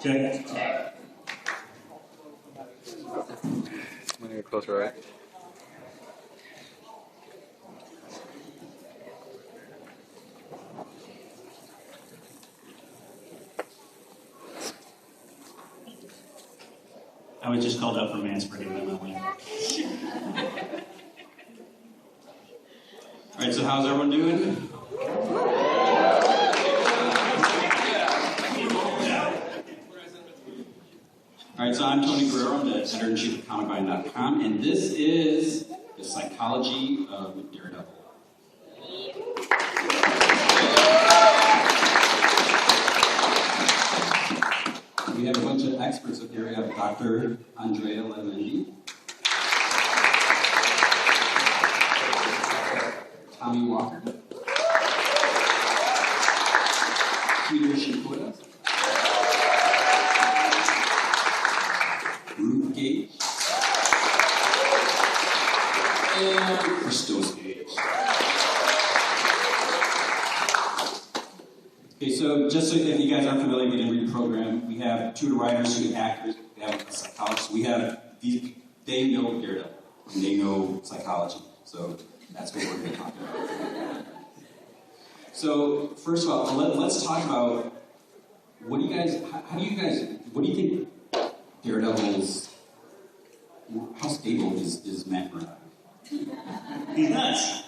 Check. I'm gonna get closer, right? I was just called up for manspreading by my wife. All right, so how's everyone doing? All right, so I'm Tony Guerrero. I'm the editor-in-chief of ComicBuying.com, and this is the psychology of Daredevil. We have a bunch of experts up here. We have Dr. Andrea Letamendi, Tommy Walker, Peter Shinkoda, Ruth Gage, and Christos Gage. Okay, so just so if you guys aren't familiar, we didn't read the program. We have tutor writers, we have actors, we have a psychologist. We have these, they know Daredevil, and they know psychology. So that's what we're going to talk about. So first of all, let's talk about what do you think Daredevil's, how stable is Matt Murdock? He's nuts.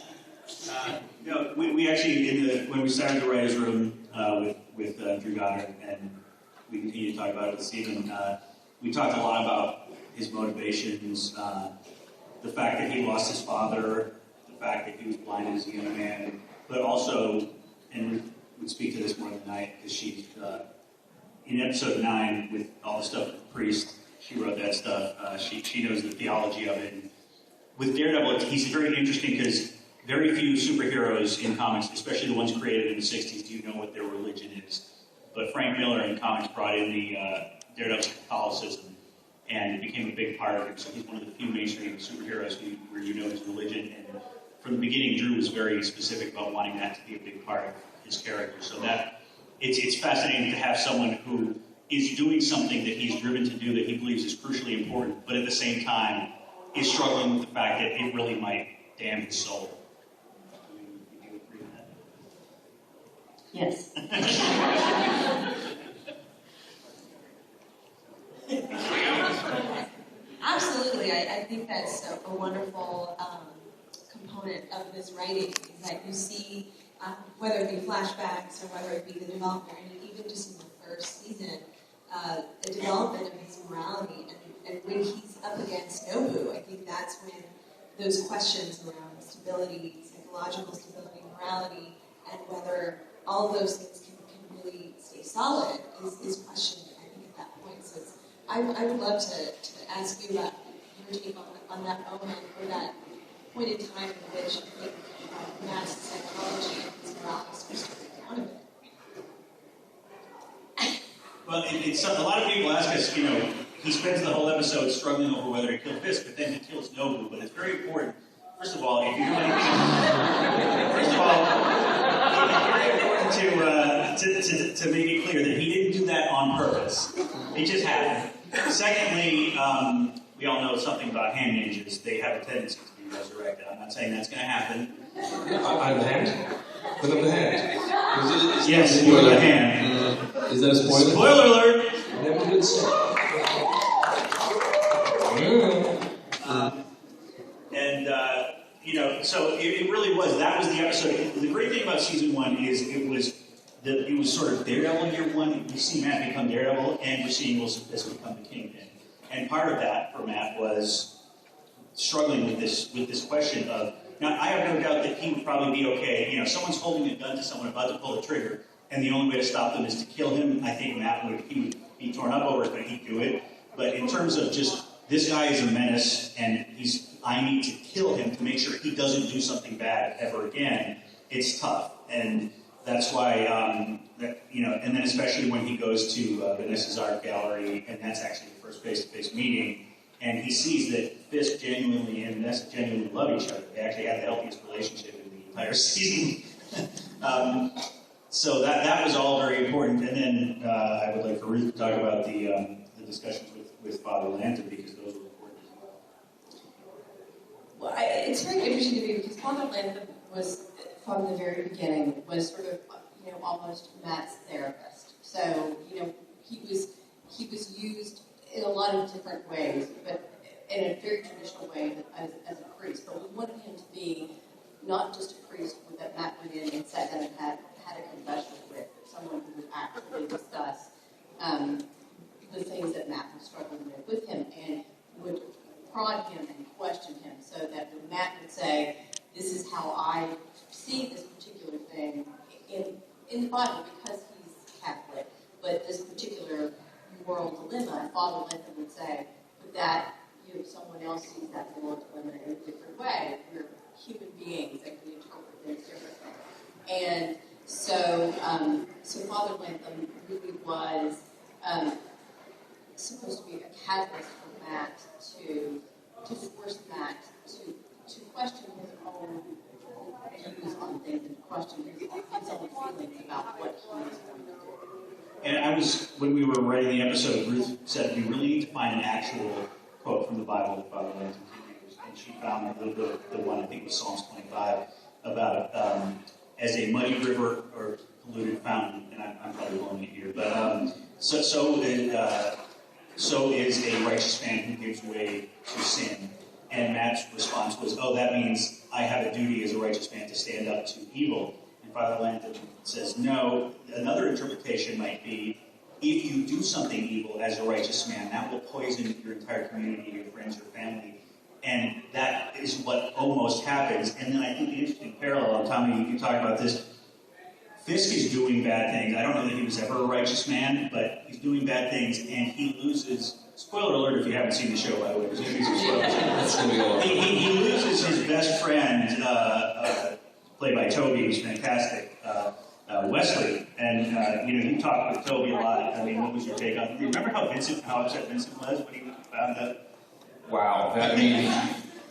We actually, when we started the writer's room with Drew Goddard, and we continue to talk about it with Stephen, we talked a lot about his motivations, the fact that he lost his father, the fact that he was blind as a young man, but also, and Ruth would speak to this more than I, because she, in episode 9, with all the stuff with the priest, she wrote that stuff. She knows the theology of it. And with Daredevil, he's very interesting because very few superheroes in comics, especially the ones created in the 60s, do you know what their religion is. But Frank Miller in comics brought in the Daredevil Catholicism, and it became a big part of him. So he's one of the few mainstream superheroes where you know his religion. And from the beginning, Drew was very specific about wanting that to be a big part of his character. So that it's fascinating to have someone who is doing something that he's driven to do that he believes is crucially important, but at the same time is struggling with the fact that it really might damn his soul. Do you agree with that? Yes. Absolutely. I think that's a wonderful component of this writing, is that you see, whether it be flashbacks or whether it be the development, and even just in the first season, the development of his morality, and when he's up against Nobu, I think that's when those questions around stability, psychological stability, morality, and whether all of those things can really stay solid is questioned, I think, at that point. So I would love to ask you about your take on that moment, or that point in time in which I think Matt's psychology and his morality starts to break down a bit. Well, it's a lot of people ask us, he spends the whole episode struggling over whether to kill Fisk, but then he kills Nobu. But it's very important. First of all, if you do anything, it's very important to make it clear that he didn't do that on purpose. It just happened. Secondly, we all know something about hand ninjas. They have a tendency to be resurrected. I'm not saying that's going to happen. Out of the hand? Put up the hand. Yes, put up the hand. Is that a spoiler? Spoiler alert! Never been said. So it really was. That was the episode. The great thing about season 1 is it was sort of Daredevil year 1. We see Matt become Daredevil, and we're seeing Wilson Fisk become the Kingpin. And part of that for Matt was struggling with this question of. Now, I have no doubt that he would probably be okay. Someone's holding a gun to someone about to pull the trigger, and the only way to stop them is to kill him. I think Matt would be torn up over it, but he'd do it. But in terms of just, this guy is a menace, and I need to kill him to make sure he doesn't do something bad ever again, it's tough. And that's why, and then especially when he goes to Vanessa's art gallery, and that's actually the first face-to-face meeting, and he sees that Fisk genuinely and Vanessa genuinely love each other. They actually have the healthiest relationship in the entire season. So that was all very important. And then I would like for Ruth to talk about the discussions with Father Lanton, because those were important as well. Well, it's very interesting to me because Father Lanton was, from the very beginning, was sort of, almost Matt's therapist. So, he was used in a lot of different ways, but in a very traditional way as a priest. But we wanted him to be not just a priest that Matt went in and sat down and had a confession with, but someone who would actually discuss the things that Matt was struggling with him and would prod him and question him, so that when Matt would say, "This is how I see this particular thing in the Bible," because he's Catholic, but this particular moral dilemma, Father Lincoln would say, "But that someone else sees that moral dilemma in a different way. We're human beings and we interpret things differently." And so Father Lincoln really was supposed to be a catalyst for Matt to force Matt to question his own views on things and question his own feelings about what he was going to do. And when we were writing the episode, Ruth said, we really need to find an actual quote from the Bible that Father Lanton could use. And she found the one, I think it was Psalms 25, about as a muddy river or polluted fountain, and I'm probably blowing it here, but so is a righteous man who gives way to sin. And Matt's response was, that means I have a duty as a righteous man to stand up to evil. And Father Lanton says, no, another interpretation might be, if you do something evil as a righteous man, that will poison your entire community, your friends, your family. And that is what almost happens. And then I think the interesting parallel, Tommy, you can talk about this. Fisk is doing bad things. I don't know that he was ever a righteous man, but he's doing bad things, and he loses. Spoiler alert if you haven't seen the show, by the way. There's going to be some spoilers. That's going to be a lot. He loses his best friend, played by Toby, who's fantastic, Wesley. And you talked with Toby a lot. I mean, what was your take on? Do you remember how upset Vincent was when he found out? Wow,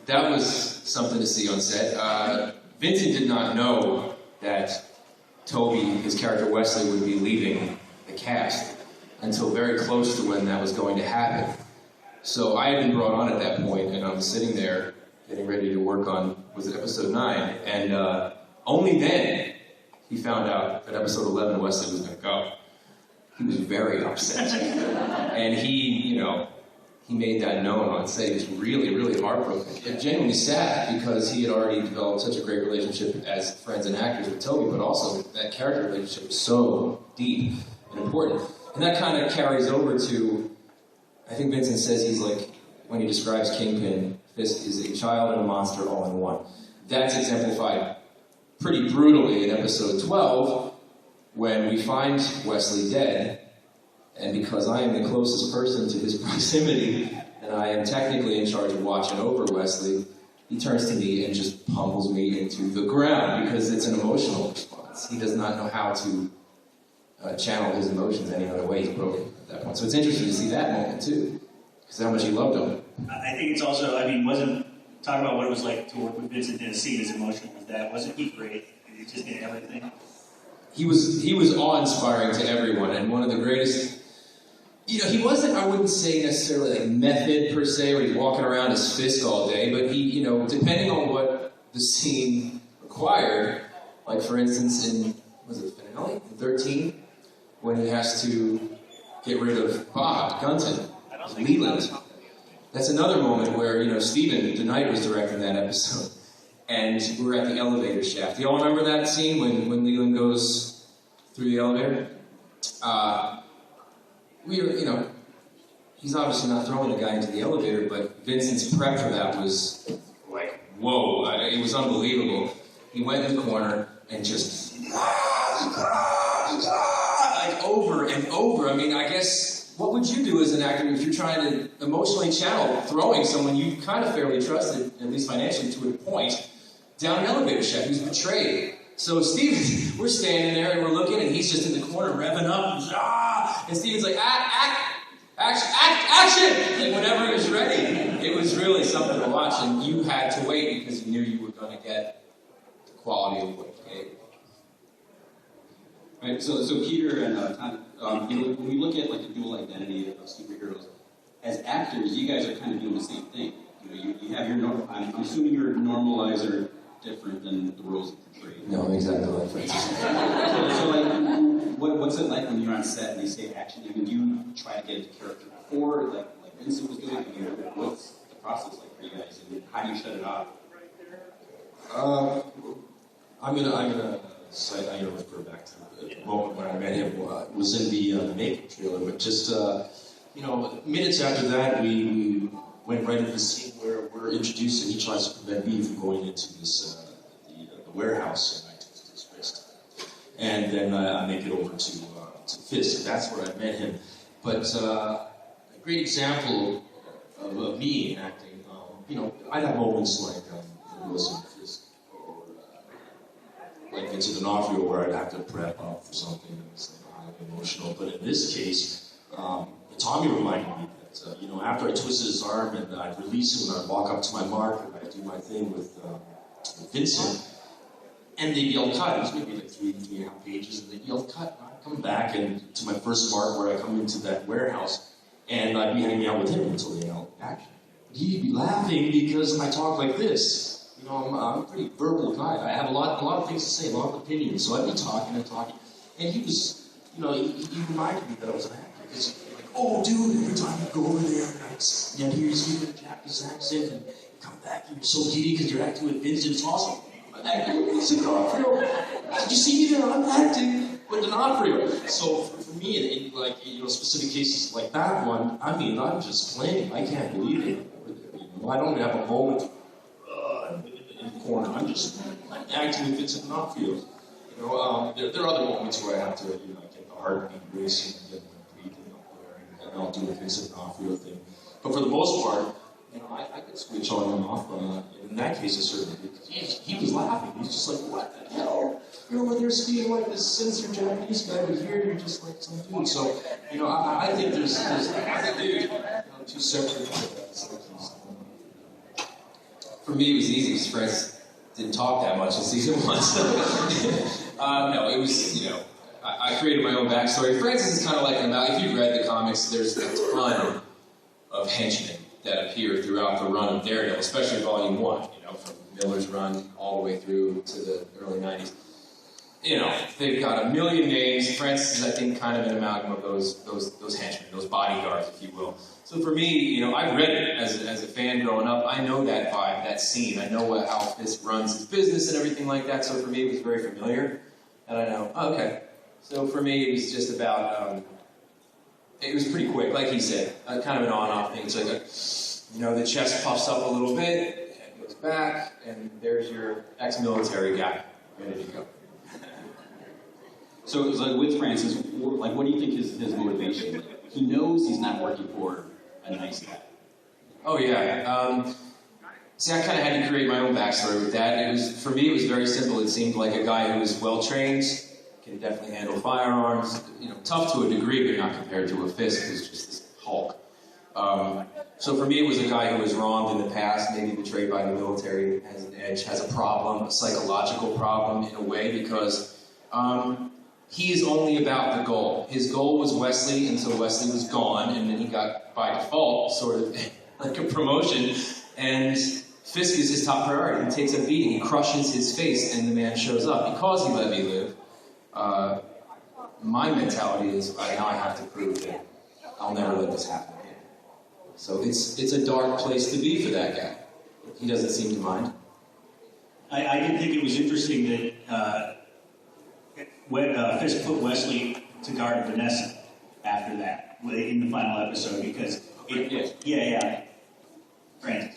that was something to see on set. Vincent did not know that Toby, his character Wesley, would be leaving the cast until very close to when that was going to happen. So I had been brought on at that point, and I was sitting there getting ready to work on, was it episode 9? And only then he found out that episode 11 Wesley was going to go. He was very upset. And he made that known on set. He was really, really heartbroken. It genuinely sad, because he had already developed such a great relationship as friends and actors with Toby, but also that character relationship was so deep and important. And that kind of carries over to, I think Vincent says he's like, when he describes Kingpin, Fisk is a child and a monster all in one. That's exemplified pretty brutally in episode 12, when we find Wesley dead. And because I am the closest person to his proximity, and I am technically in charge of watching over Wesley, he turns to me and just pummels me into the ground, because it's an emotional response. He does not know how to channel his emotions any other way. He's broken at that point. So it's interesting to see that moment, too, because how much he loved him. I think it's also, talk about what it was like to work with Vincent in a scene as emotional as that. Wasn't he great? He just did everything. He was awe-inspiring to everyone, and one of the greatest. He wasn't, I wouldn't say necessarily like method per se, where he's walking around his fist all day, but he, depending on what the scene required, like for instance in, was it finale? In 13, when he has to get rid of Bob Gunton, Leland. That's another moment where, Stephen DeKnight was directing that episode, and we're at the elevator shaft. Do y'all remember that scene when Leland goes through the elevator? He's obviously not throwing the guy into the elevator, but Vincent's prep for that was like, whoa, it was unbelievable. He went in the corner and just, like over and over. I mean, I guess, what would you do as an actor if you're trying to emotionally channel throwing someone you kind of fairly trusted, at least financially to a point, down an elevator shaft? He was betrayed. So Steven, we're standing there and we're looking, and he's just in the corner revving up, and Steven's like, action! Like whenever he was ready. It was really something to watch, and you had to wait because you knew you were going to get the quality of what he gave. Right. So Peter and Tom, when we look at like the dual identity of superheroes, as actors, you guys are kind of doing the same thing. You have your normal. I'm assuming your normalizer different than the roles you portray. No, exactly like Francis. So like, what's it like when you're on set and they say action? I mean, do you try to get into character before, like Vincent was doing? I mean, what's the process like for you guys, and how do you shut it off? I'm gonna refer back to the moment when I met him. Was in the makeup trailer, but just minutes after that, we went right into the scene where we're introduced, and he tries to prevent me from going into this the warehouse, and I twist his wrist, and then I make it over to Fist, and that's where I met him. But a great example of me acting, I'd have moments like Wilson Fisk, or like Vincent D'Onofrio, where I'd have to prep up for something that was highly emotional. But in this case, Tommy reminded me that, after I twisted his arm and I'd release him and I'd walk up to my mark and I'd do my thing with Vincent, and they'd yell cut. It was maybe like 3.5 pages, and they'd yell cut. And I'd come back and to my first mark where I come into that warehouse, and I'd be hanging out with him until they yell action. But he'd be laughing because I talk like this. I'm a pretty verbal guy. I have a lot of things to say, a lot of opinions. So I'd be talking, and he was, he reminded me that I was an actor. Because like, oh, dude, every time you go over there, and hear you speak with a Japanese accent, and you come back, and you're so giddy because you're acting with Vincent. It's awesome. I'm acting with Vincent D'Onofrio. Did you see me there? I'm acting with D'Onofrio. So for me, in specific cases like that one, I mean, I'm just playing. I can't believe it. I don't have a moment in the corner. I'm just acting with Vincent D'Onofrio. There are other moments where I have to, get the heartbeat racing and get my breathing up there, and I'll do the Vincent D'Onofrio thing. But for the most part, I could switch on and off. In that case, I certainly did. He was laughing. He's just like, what the hell? You're over there speaking like this sinister Japanese guy, but here you're just like some dude. So, I think there's two separate things. For me, it was easy because Francis didn't talk that much in season 1. No, it was, I created my own backstory. Francis is kind of like, if you've read the comics, there's a ton of henchmen that appear throughout the run of Daredevil, especially Volume 1, from Miller's run all the way through to the early 90s. They've got a million names. Francis is, I think, kind of an amalgam of those henchmen, those bodyguards, if you will. So for me, I've read it as a fan growing up. I know that vibe, that scene. I know how Fisk runs his business and everything like that. So for me, it was very familiar. And I know, okay. So for me, it was just about, it was pretty quick, like he said, kind of an on-off thing. It's like, the chest puffs up a little bit, head goes back, and there's your ex-military guy ready to go. So like with Francis, what do you think is his motivation? He knows he's not working for a nice guy. Oh yeah. See, I kind of had to create my own backstory with that. For me, it was very simple. It seemed like a guy who was well trained, can definitely handle firearms. Tough to a degree, but not compared to a Fisk who's just this Hulk. So for me, it was a guy who was wronged in the past, maybe betrayed by the military, has an edge, has a problem, a psychological problem in a way, because he is only about the goal. His goal was Wesley until Wesley was gone, and then he got, by default, sort of like a promotion, and Fisk is his top priority. He takes a beating, he crushes his face, and the man shows up. Because he let me live, my mentality is, now I have to prove that I'll never let this happen again. So it's a dark place to be for that guy. He doesn't seem to mind. I did think it was interesting that Fisk put Wesley to guard Vanessa after that, in the final episode, because Francis.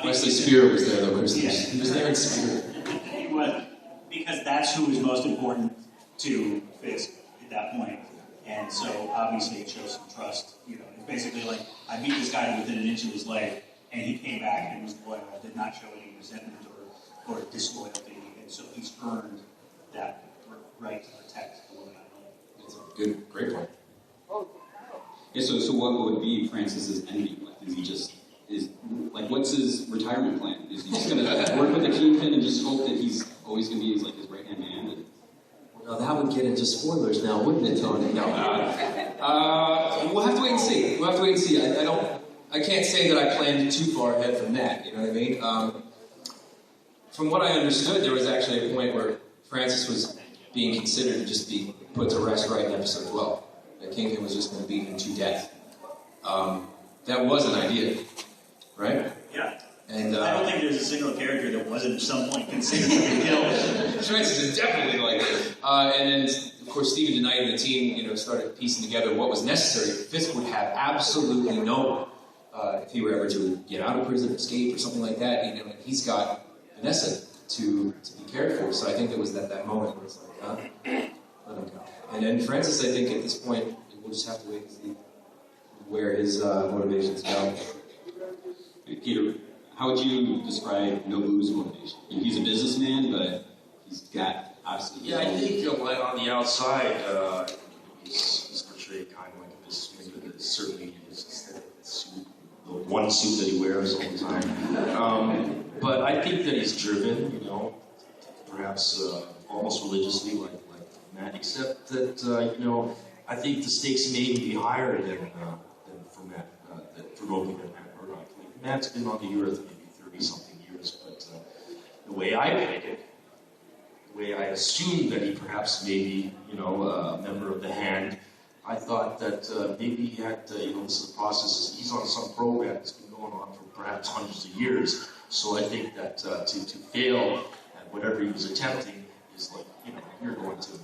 Wesley Spear was there, though. Yeah. He was there in spirit. He was, because that's who was most important to Fisk at that point. And so, obviously, it shows some trust. It's basically like, I beat this guy within an inch of his leg, and he came back and was loyal, did not show any resentment or disloyalty, and so he's earned that right to protect the woman I love. It's a great point. Yeah, so what would be Francis's ending? What's his retirement plan? Is he just going to work with the Kingpin and just hope that he's always going to be his right-hand man? Now that that would get into spoilers now, wouldn't it, Tony? No. We'll have to wait and see. We'll have to wait and see. I can't say that I planned too far ahead from that. You know what I mean? From what I understood, there was actually a point where Francis was being considered to just be put to rest right in episode 12. That Kingpin was just going to beat him to death. That was an idea, right? Yeah. And I don't think there's a single character that wasn't at some point considered to be killed. Francis is definitely like it. And then, of course, Stephen DeKnight and the team, started piecing together what was necessary. Fisk would have absolutely no, if he were ever to get out of prison, escape, or something like that. And he's got Vanessa to be cared for. So I think there was that moment where it's like, let him go. And then Francis, I think at this point, we'll just have to wait and see where his motivations go. Peter, how would you describe Nobu's motivation? He's a businessman, but he's got obviously. Yeah, I think on the outside, he's portrayed kind of like a businessman, but certainly his aesthetic suit, the one suit that he wears all the time. But I think that he's driven, perhaps almost religiously, like Matt, except that I think the stakes may even be higher than for Matt, for Nobu than Matt Murdock. Matt's been on the earth maybe 30-something years, but the way I played it, the way I assumed that he perhaps maybe, a member of the Hand, I thought that maybe he had, this is a process, he's on some program that's been going on for perhaps hundreds of years. So I think that to fail at whatever he was attempting is like, you're going to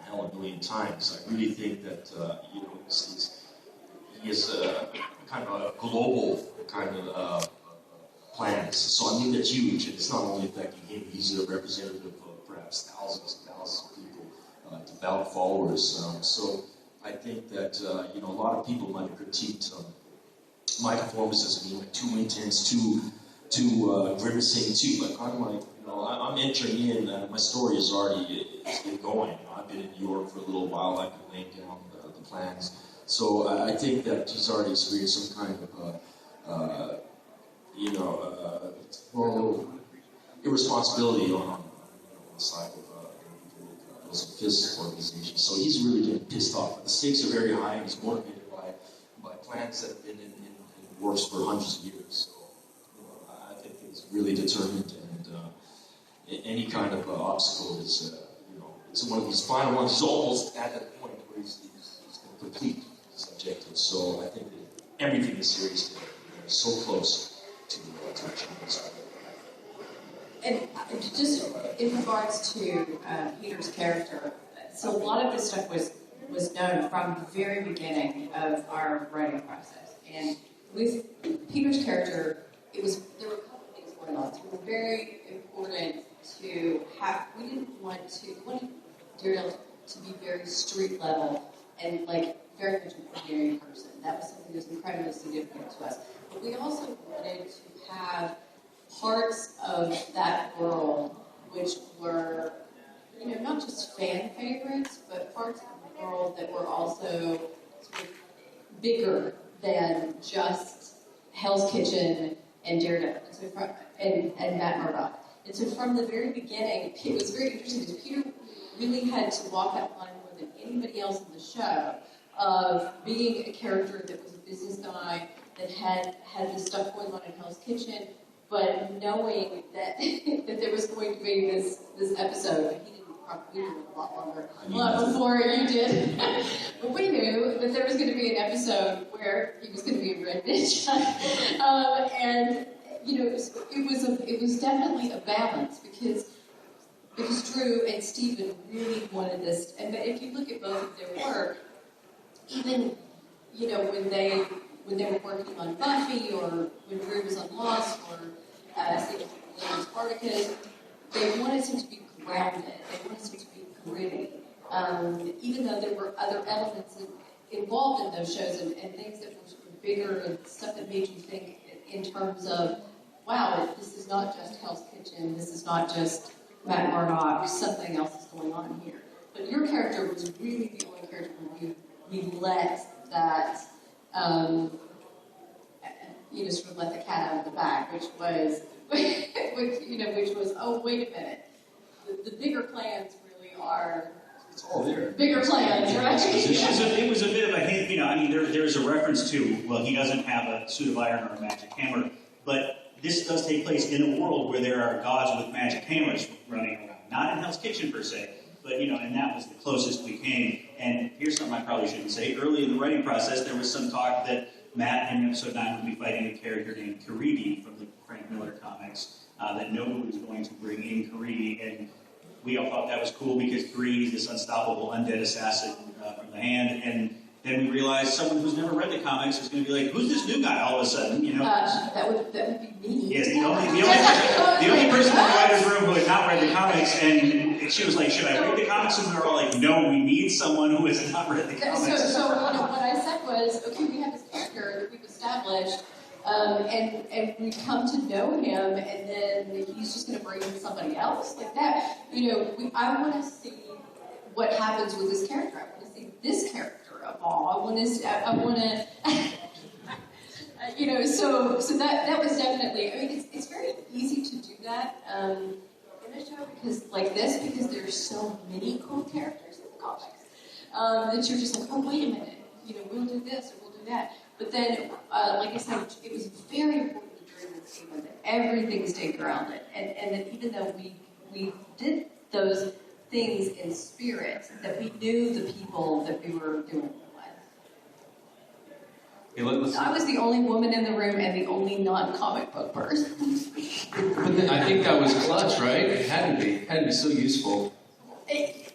hell a million times. I really think that, he is a kind of a global kind of plans. So I mean, that's huge. And it's not only affecting him, he's a representative of perhaps thousands and thousands of people, devout followers. So I think that, a lot of people might have critiqued my performance as being too intense, too grimacing, too. Like, I'm entering in, my story is already going. I've been in New York for a little while, I've been laying down the plans. So I think that he's already experienced some kind of, irresponsibility on the side of those Fisk organization. So he's really getting pissed off. But the stakes are very high, and he's motivated by plans that have been in works for hundreds of years. So I think he's really determined, and any kind of obstacle is, it's one of these final ones. He's almost at that point where he's going to complete his objective. So I think that everything is serious today. They're so close to achieving this. And just in regards to Peter's character, so a lot of this stuff was known from the very beginning of our writing process. And with Peter's character, there were a couple of things going on. So it was very important to have, we wanted Daredevil to be very street level and very much an ordinary person. That was something that was incredibly significant to us. But we also wanted to have parts of that world which were, not just fan favorites, but parts of the world that were also sort of bigger than just Hell's Kitchen and Daredevil and Matt Murdock. And so from the very beginning, it was very interesting because Peter really had to walk that line more than anybody else in the show of being a character that was a business guy that had this stuff going on in Hell's Kitchen, but knowing that that there was going to be this episode, he didn't probably do it a lot before you did, but we knew that there was going to be an episode where he was going to be a Red Ninja, and it was definitely a balance because Drew and Stephen really wanted this, and if you look at both of their work, even when they were working on Buffy or when Drew was on Lost or Spartacus, they wanted him to be grounded. They wanted him to be gritty. Even though there were other elements involved in those shows and things that were sort of bigger and stuff that made you think in terms of, wow, this is not just Hell's Kitchen, this is not just Matt Murdock, something else is going on here. But your character was really the only character where we let that, sort of let the cat out of the bag, which was, oh, wait a minute. The bigger plans really are It's all there. Bigger plans, right? It was a bit of a hint, I mean, there's a reference to, well, he doesn't have a suit of iron or a magic hammer, but this does take place in a world where there are gods with magic hammers running around. Not in Hell's Kitchen, per se, but, and that was the closest we came. And here's something I probably shouldn't say. Early in the writing process, there was some talk that Matt in episode 9 would be fighting a character named C.A.G.E.Addicts from the Frank Miller comics, that Nobu was going to bring in C.A.G.E.Addicts, and we all thought that was cool because C.A.G.E.Addicts is this unstoppable undead assassin from the hand, and then we realized someone who's never read the comics is going to be like, who's this new guy all of a sudden, That would be me. Yes, the only person in the writer's room who had not read the comics, and she was like, should I read the comics? And we were all like, no, we need someone who has not read the comics. So what I said was, okay, we have this character that we've established, and we come to know him, and then he's just going to bring in somebody else like that. I want to see what happens with this character. I want to see this character evolve. I want to, so that was definitely. I mean, it's very easy to do that in a show because there's so many cool characters in the comics that you're just like, oh wait a minute, we'll do this or we'll do that. But then, like I said, it was very important during the sequence that everything stayed grounded, and that even though we did those things in spirit, that we knew the people that we were doing it with. I was the only woman in the room and the only non-comic book person. But then, I think that was clutch, right? It had to be. It had to be so useful.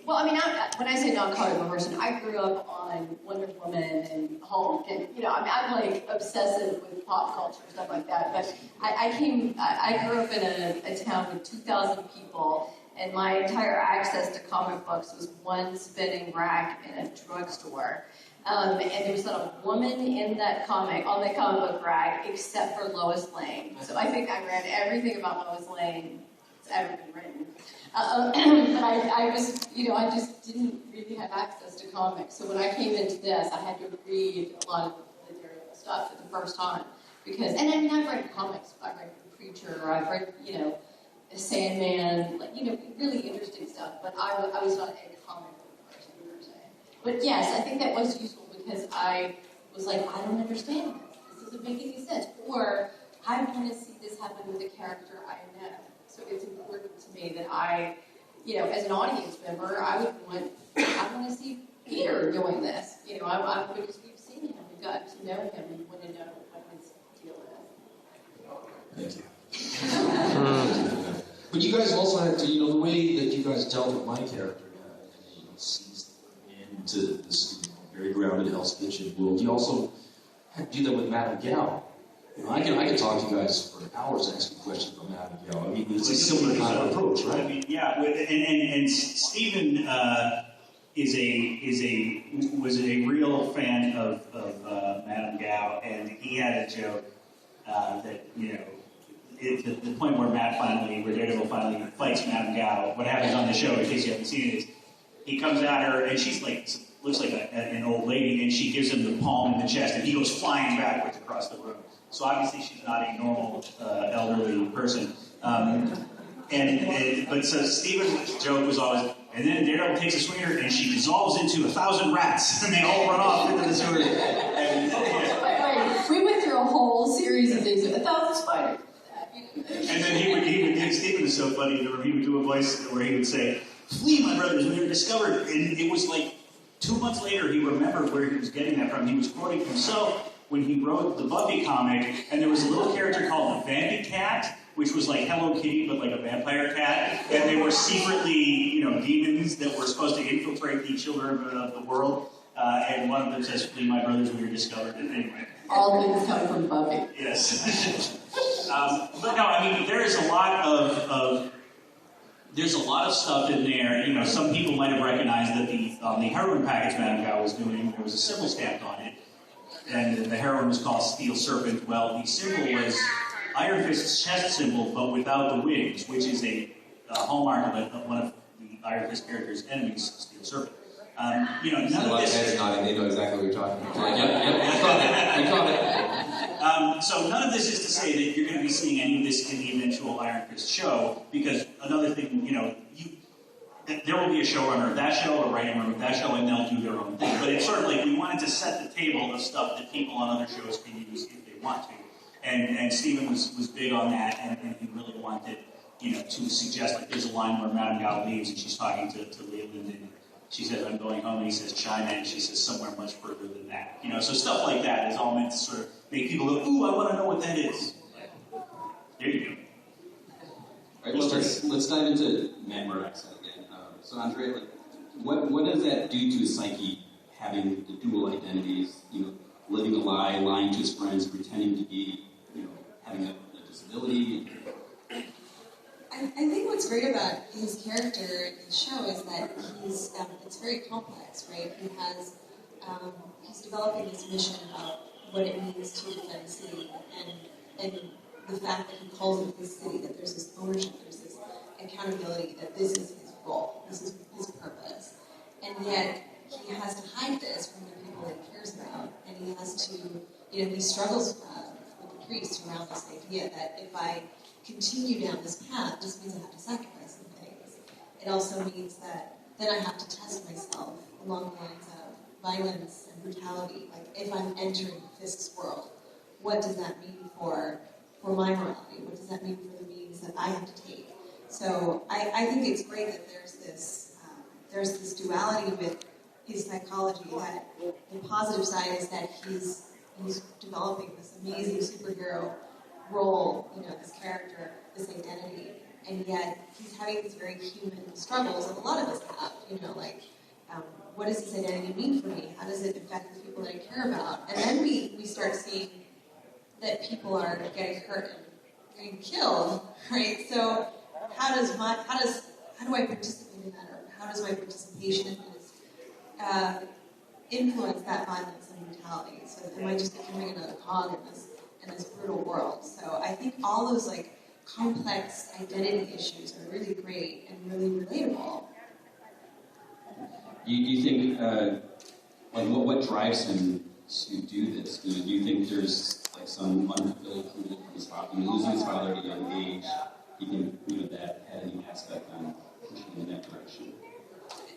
Well, I mean, when I say non-comic book person, I grew up on Wonder Woman and Hulk, and I'm like obsessive with pop culture and stuff like that. But I grew up in a town with 2,000 people, and my entire access to comic books was one spinning rack in a drugstore. And there was not a woman in that comic, on the comic book rack, except for Lois Lane. So I think I read everything about Lois Lane that's ever been written. But I was, I just didn't really have access to comics. So when I came into this, I had to read a lot of the Daredevil stuff for the first time. Because, and I mean, I've read comics. I've read The Preacher, I've read, Sandman, really interesting stuff. But I was not a comic book person, per se. But yes, I think that was useful because I was like, I don't understand this. This doesn't make any sense. Or I want to see this happen with a character I know. So it's important to me that I, as an audience member, I want to see Peter doing this. Because we've seen him, we've gotten to know him, and want to know what his deal is. Thank you. But you guys also had to, the way that you guys dealt with my character, seized into this very grounded Hell's Kitchen world. You also had to do that with Madame Gao. I can talk to you guys for hours asking questions about Madame Gao. I mean, it's a similar kind of approach, right? I mean, yeah, and Stephen was a real fan of Madame Gao, and he had a joke that the point where Daredevil finally fights Madame Gao. What happens on the show, in case you haven't seen it, is he comes at her and she's looks like an old lady, and she gives him the palm in the chest, and he goes flying backwards across the room. So obviously she's not a normal elderly person. But so Stephen's joke was always, and then Daredevil takes a swing at her, and she dissolves into 1,000 rats, and they all run off into the sewers. Wait, we went through a whole series of things, 1,000 spiders. And then Stephen is so funny, he would do a voice where he would say, "Flee, my brothers, we were discovered." And it was like 2 months later, he remembered where he was getting that from. He was quoting himself when he wrote the Buffy comic, and there was a little character called the Vampy Cat, which was like Hello Kitty, but like a vampire cat. And they were secretly, demons that were supposed to infiltrate the children of the world. And one of them says, "Flee, my brothers, we were discovered." And anyway. All things come from Buffy. Yes. But no, I mean, there is a lot of there's a lot of stuff in there. Some people might have recognized that the heroin package Madame Gao was doing, there was a symbol stamped on it, and the heroin was called Steel Serpent. Well, the symbol was Iron Fist's chest symbol, but without the wings, which is a hallmark of one of the Iron Fist character's enemies, Steel Serpent. None of this. Heads nodding, they know exactly what you're talking about. Yep, we caught it. So none of this is to say that you're going to be seeing any of this in the eventual Iron Fist show, because another thing, there will be a showrunner of that show, a writing room of that show, and they'll do their own thing. But it's sort of like we wanted to set the table of stuff that people on other shows can use if they want to. And Stephen was big on that, and he really wanted, to suggest, like, there's a line where Madame Gao leaves, and she's talking to Leland, and she says, I'm going home, and he says, China, and she says, somewhere much further than that. So stuff like that is all meant to sort of make people go, ooh, I want to know what that is. There you go. All right, well, let's dive into Matt Murdock's side again. So Andrea, like, what does that do to his psyche, having the dual identities, living a lie, lying to his friends, pretending to be, having a disability? I think what's great about his character in the show is that it's very complex, right? He's developing this mission about what it means to defend the city, and the fact that he calls it his city, that there's this ownership, there's this accountability, that this is his role, this is his purpose. And yet, he has to hide this from the people that he cares about, and he has to, he struggles with the priests around this idea that if I continue down this path, this means I have to sacrifice some things. It also means that then I have to test myself along the lines of violence and brutality. Like, if I'm entering Fisk's world, what does that mean for my morality? What does that mean for the means that I have to take? So I think it's great that there's this duality with his psychology, that the positive side is that he's developing this amazing superhero role, this character, this identity, and yet he's having these very human struggles that a lot of us have, what does this identity mean for me? How does it affect the people that I care about? And then we start seeing that people are getting hurt and getting killed, right? So how do I participate in that, or how does my participation in this influence that violence and brutality? So am I just becoming another cog in this brutal world? So I think all those complex identity issues are really great and really relatable. Do you think, what drives him to do this? Do you think there's some unfulfilled need from his father? Losing his father at a young age, you think that had any aspect on pushing in that direction?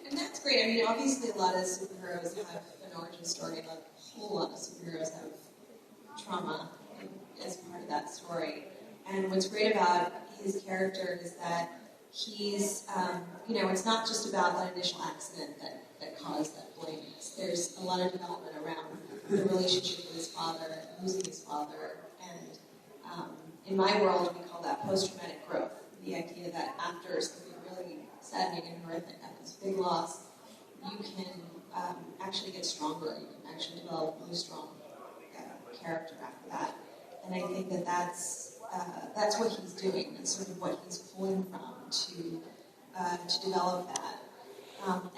And that's great. I mean, obviously a lot of superheroes have an origin story. A whole lot of superheroes have trauma as part of that story. And what's great about his character is that he's, it's not just about that initial accident that caused that blindness. There's a lot of development around the relationship with his father, losing his father, and in my world we call that post-traumatic growth. The idea that after something really saddening and horrific happens, big loss, you can actually get stronger. You can actually develop a really strong character after that. And I think that's what he's doing. That's sort of what he's pulling from to develop that.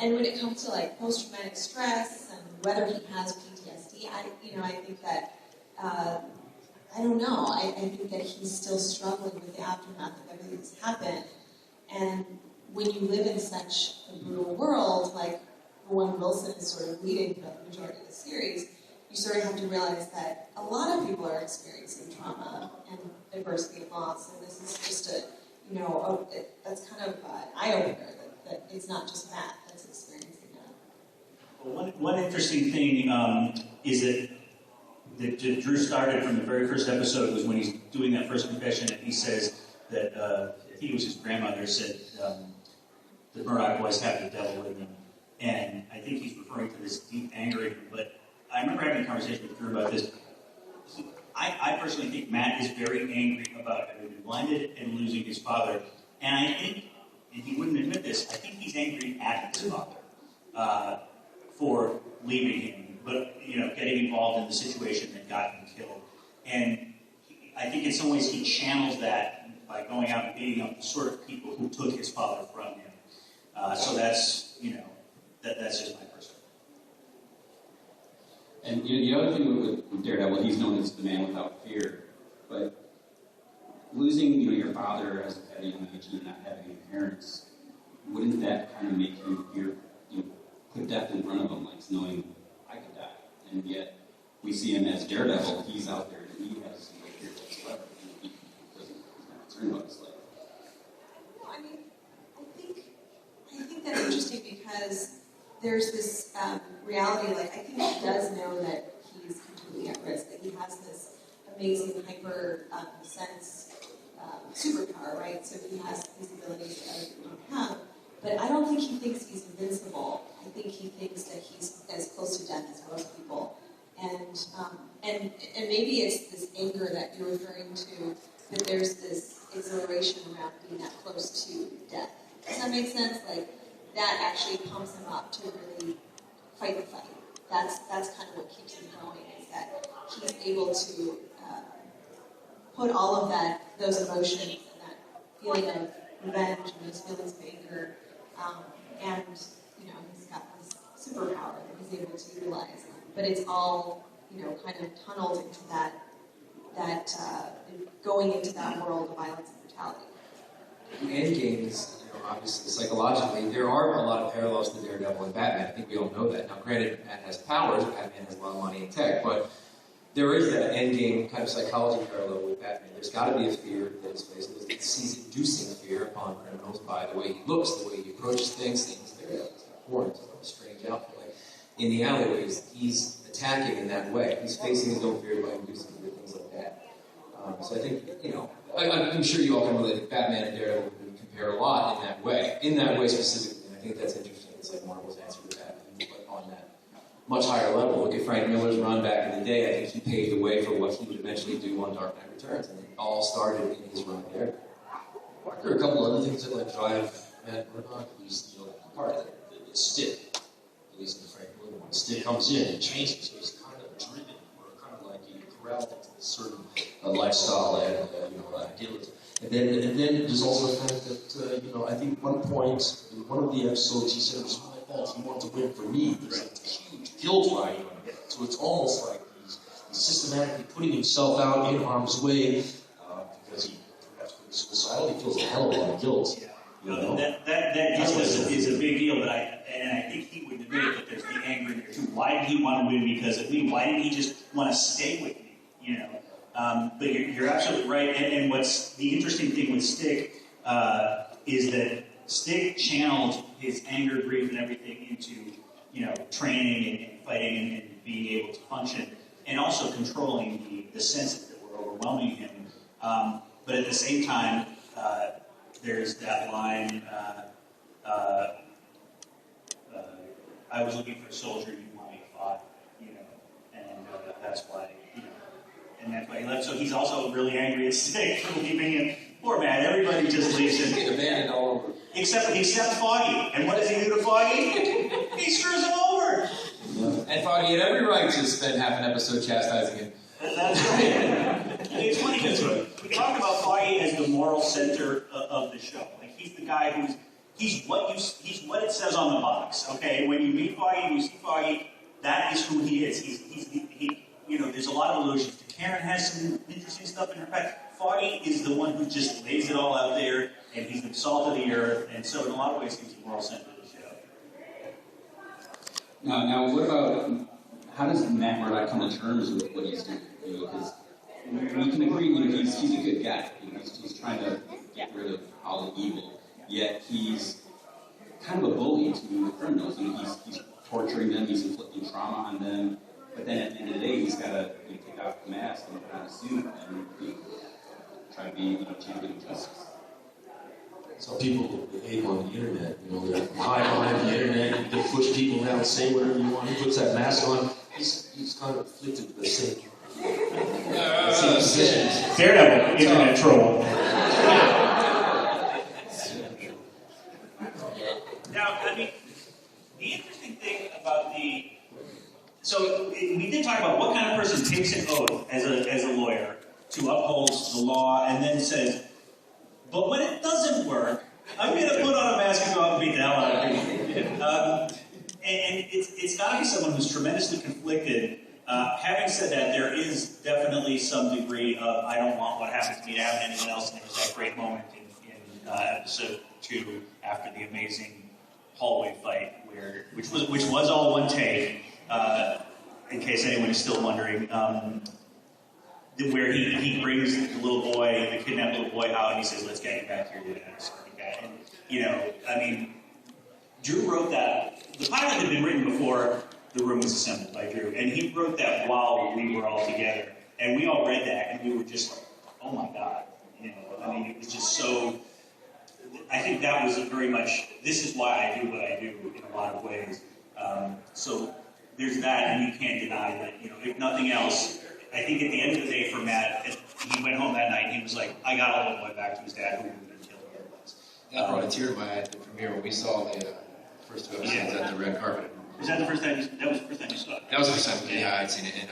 And when it comes to post-traumatic stress and whether he has PTSD, I think that I don't know. I think that he's still struggling with the aftermath of everything that's happened. And when you live in such a brutal world, like the one Wilson is sort of leading throughout the majority of the series, you sort of have to realize that a lot of people are experiencing trauma and adversity and loss, and this is just that's kind of an eye-opener that it's not just Matt that's experiencing that. Well, one interesting thing is that Drew started from the very first episode was when he's doing that first confession, and he says that I think it was his grandmother said the Murdoch boys have the devil in them, and I think he's referring to this deep anger in him. But I remember having a conversation with Drew about this. I personally think Matt is very angry about having been blinded and losing his father, and I think, and he wouldn't admit this, I think he's angry at his father for leaving him, but getting involved in the situation that got him killed. And I think in some ways he channels that by going out and beating up the sort of people who took his father from him. So that's that's just my perspective. And the other thing with Daredevil, he's known as the man without fear. But losing your father at a young age and not having any parents, wouldn't that kind of make you fear, put death in front of him, like knowing I could die? And yet we see him as Daredevil. He's out there and he has no fear whatsoever. He's not concerned about his life. I think kind of interesting because there's this reality, like, I think he does know that he's completely at risk, that he has this amazing hyper sense superpower, right? So he has these abilities that other people don't have. But I don't think he thinks he's invincible. I think he thinks that he's as close to death as most people. And maybe it's this anger that you're referring to, that there's this exhilaration around being that close to death. Does that make sense? Like, that actually pumps him up to really fight the fight. That's kind of what keeps him going, is that he's able to put all of those emotions and that feeling of revenge and those feelings of anger, and he's got this superpower that he's able to utilize. But it's all kind of tunneled into that going into that world of violence and brutality. Endgame is, obviously, psychologically, there are a lot of parallels to Daredevil and Batman. I think we all know that. Now, granted, Batman has powers, Batman has a lot of money and tech, but there is that endgame kind of psychology parallel with Batman. There's got to be a fear that is faced. He's inducing fear upon criminals by the way he looks, the way he approaches things. Daredevil's got horns, a strange outfit. Like, in the alleyways, he's attacking in that way. He's facing his own fear by inducing fear, things like that. So I think, I'm sure you all can relate that Batman and Daredevil would compare a lot in that way specifically. And I think that's interesting. It's like Marvel's answer to that, but on that much higher level. Look at Frank Miller's run back in the day. I think he paved the way for what he would eventually do on Dark Knight Returns, and it all started in his run there. There are a couple other things that drive Matt Murdock. He's part of the stick, at least in the Frank Miller one. The stick comes in and changes. So he's kind of driven, or kind of like corralled into a certain lifestyle and idealism. And then there's also the fact that I think one point in one of the episodes he said it was my fault. He wanted to win for me. There's a huge guilt riding on him. So it's almost like he's systematically putting himself out in harm's way because he perhaps could be suicidal. He feels a hell of a lot of guilt. That guilt is a big deal, but I think he would admit that there's the anger in there too. Why did he want to win because of me? Why didn't he just want to stay with me? But you're absolutely right. And what's the interesting thing with Stick is that Stick channeled his anger, grief, and everything into training and fighting and being able to function, and also controlling the senses that were overwhelming him. But at the same time, there's that line. I was looking for a soldier, you want me to fight, and that's why. And that's why he left. So he's also really angry at Stick for leaving him. Poor man, everybody just leaves him. Get abandoned all over. Except Foggy. And what does he do to Foggy? He screws him over. And Foggy had every right to spend half an episode chastising him. That's right. It's funny because we talk about Foggy as the moral center of the show. Like, he's the guy he's what it says on the box. Okay, when you meet Foggy, you see Foggy, that is who he is. There's a lot of illusions. Karen has some interesting stuff in her pack. Foggy is the one who just lays it all out there, and he's the salt of the earth, and so in a lot of ways he's the moral center of the show. Now, what about, how does Matt Murdock come to terms with what he's doing? Because we can agree, he's a good guy. He's trying to get rid of all the evil, yet he's kind of a bully to the criminals. He's torturing them, he's inflicting trauma on them. But then at the end of the day, he's got to take off the mask and put on a suit and try to be champion of justice. So people behave on the internet. They hide behind the internet. They push people around, say whatever you want. He puts that mask on. He's kind of afflicted with the same. Daredevil, internet troll. Now, the interesting thing about so we did talk about what kind of person takes an oath as a lawyer to uphold the law and then says, but when it doesn't work, I'm going to put on a mask and go out and beat the hell out of people. And it's got to be someone who's tremendously conflicted. Having said that, there is definitely some degree of I don't want what happened to me to happen to anyone else. And there was that great moment in episode 2 after the amazing hallway fight, which was all one take. In case anyone is still wondering, where he brings the little boy, the kidnapped little boy out, and he says, "Let's get you back here, you dad." And Drew wrote that. The pilot had been written before the room was assembled by Drew, and he wrote that while we were all together. And we all read that, and we were just like, oh my God. I mean, it was just so... I think that was a very much, this is why I do what I do in a lot of ways. So there's that, and you can't deny that, if nothing else, I think at the end of the day for Matt, he went home that night and he was like, I got all the way back to his dad who would have been killed otherwise. That brought a tear to my eye at the premiere when we saw the first two episodes at the red carpet. Was that the first time that was the first time you saw it? That was the first time, yeah, I'd seen it. And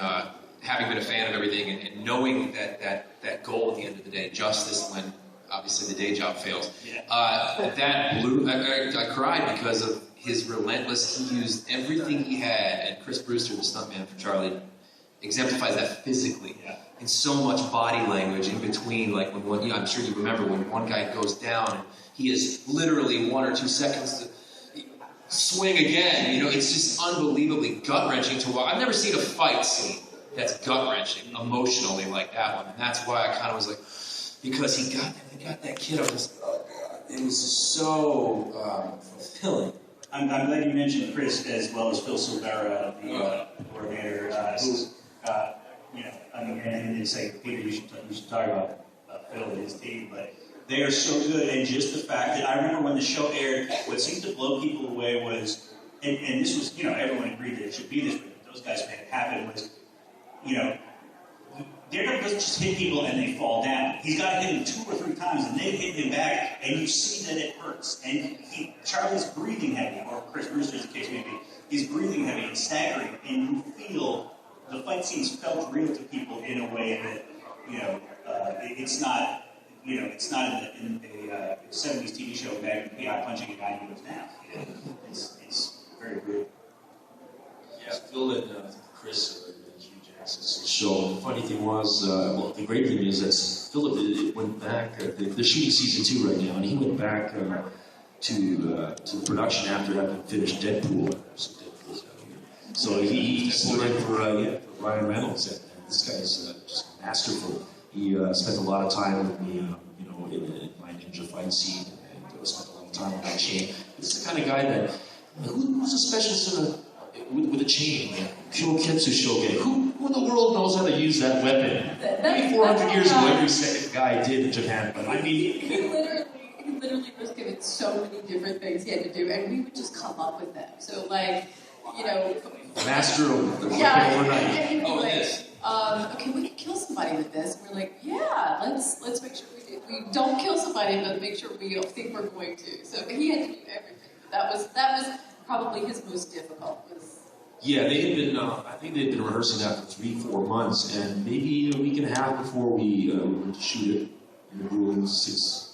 having been a fan of everything and knowing that goal at the end of the day, justice when obviously the day job fails, that blew, I cried because of his relentless, he used everything he had, and Chris Brewster, the stuntman for Charlie, exemplifies that physically. And so much body language in between, like when one, I'm sure you remember when one guy goes down and he is literally 1 or 2 seconds to swing again. It's just unbelievably gut-wrenching to watch. I've never seen a fight scene that's gut-wrenching emotionally like that one. And that's why I kind of was like, because he got that kid, I was just, oh God, it was so fulfilling. I'm glad you mentioned Chris as well as Phil Silvera, the coordinator, who, and they say, Peter, you should talk about Phil and his team, but they are so good, and just the fact that I remember when the show aired, what seemed to blow people away was, and this was, everyone agreed that it should be this way, but those guys made it happen, was, Daredevil doesn't just hit people and they fall down. He's got to hit him 2 or 3 times, and they hit him back, and you see that it hurts. And Charlie's breathing heavy, or Chris Brewster's the case may be, he's breathing heavy and staggering, and you feel the fight scenes felt real to people in a way that, it's not, it's not in a 70s TV show with Magnum P.I. punching a guy and he goes down. It's very real. Yeah, Phil and Chris are huge access to the show. And the funny thing was, the great thing is that Philip went back, they're shooting season 2 right now, and he went back to the production after having finished Deadpool. So he stood in for Ryan Reynolds, and this guy's just masterful. He spent a lot of time with me, in my ninja fight scene, and spent a lot of time with my chain. This is the kind of guy that, who's a specialist with a chain? Kyoketsu Shogun. Who in the world knows how to use that weapon? Maybe 400 years ago, every second guy did in Japan, but I mean... He literally was given so many different things he had to do, and we would just come up with them. So, Master of the weapon overnight. Oh, it is. Okay, we can kill somebody with this. We're like, yeah, let's make sure we don't kill somebody, but make sure we think we're going to. So he had to do everything. That was probably his most difficult. Yeah, they had been. I think they had been rehearsing that for 3-4 months, and maybe a week and a half before we went to shoot it in the grueling 6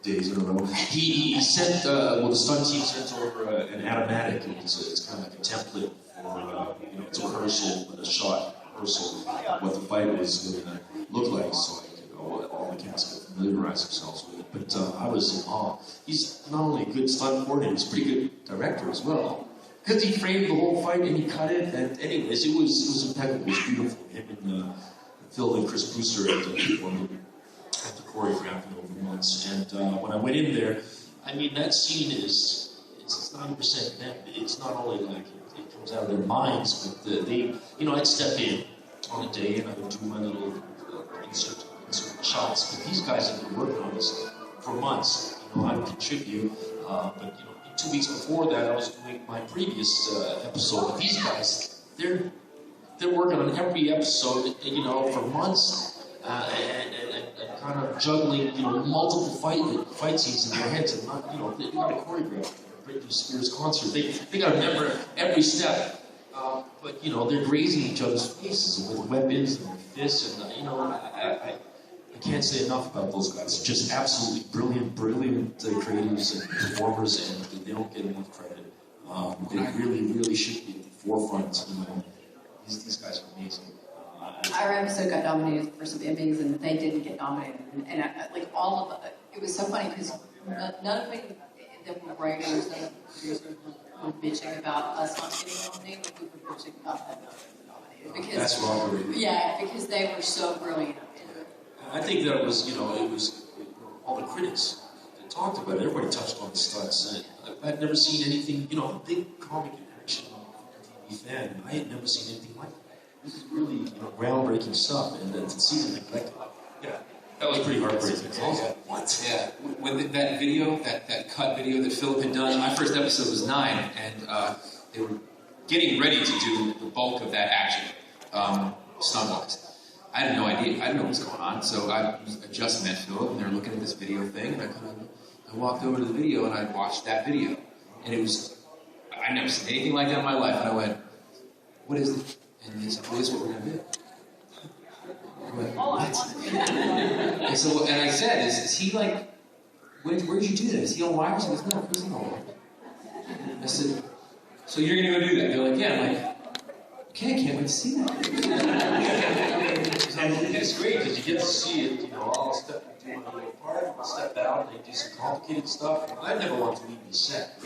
days in a row. He sent. The stunt team sent over an animatic. It's kind of like a template for it's a rehearsal, a shot rehearsal of what the fight was going to look like, so all the cast could familiarize themselves with it. But I was in awe. He's not only a good stunt coordinator, he's a pretty good director as well. Because he framed the whole fight and he cut it, and anyways, it was impeccable. It was beautiful. Him and Phil and Chris Brewster had the choreographing over months. And when I went in there, I mean, that scene it's 90% them. It's not only like it comes out of their minds, but they, I'd step in on a day and I would do my little insert shots. But these guys have been working on this for months. I would contribute, but 2 weeks before that, I was doing my previous episode. But these guys, they're working on every episode, for months, and kind of juggling, multiple fight scenes in their heads, and not, they got to choreograph a Britney Spears concert. They got to remember every step, but they're grazing each other's faces with weapons and their fists, and I can't say enough about those guys. Just absolutely brilliant creatives and performers, and they don't get enough credit. They really should be at the forefront. These guys are amazing. Our episode got nominated for some Emmys, and they didn't get nominated. And all of it was so funny because none of the writers, none of the producers were bitching about us not getting nominated. We were bitching about them not getting nominated because that's wrong. Yeah, because they were so brilliant. I think that was, it was all the critics that talked about it. Everybody touched on the stunts. I'd never seen anything, you know, I'm a big comic and action TV fan, and I had never seen anything like that. This is really, you know, groundbreaking stuff, and to see them neglected. Yeah, that was pretty heartbreaking. I was like, what? Yeah, when that video, that cut video that Philip had done, my first episode was 9, and they were getting ready to do the bulk of that action, stunt-wise. I had no idea. I didn't know what was going on, so I just met Philip, and they were looking at this video thing, and I walked over to the video, and I watched that video, and it was, I'd never seen anything like that in my life, and I went, what is it? And he said, well, this is what we're going to do. I went, what? And I said, is he like, where'd you do that? Is he on wires? He goes, no, he's not on wires. I said, so you're going to go do that? They're like, yeah. I'm like, okay, I can't wait to see that. And it's great because you get to see it, you know, all the stuff you do on your part, step out, and they do some complicated stuff. I never want to leave the set.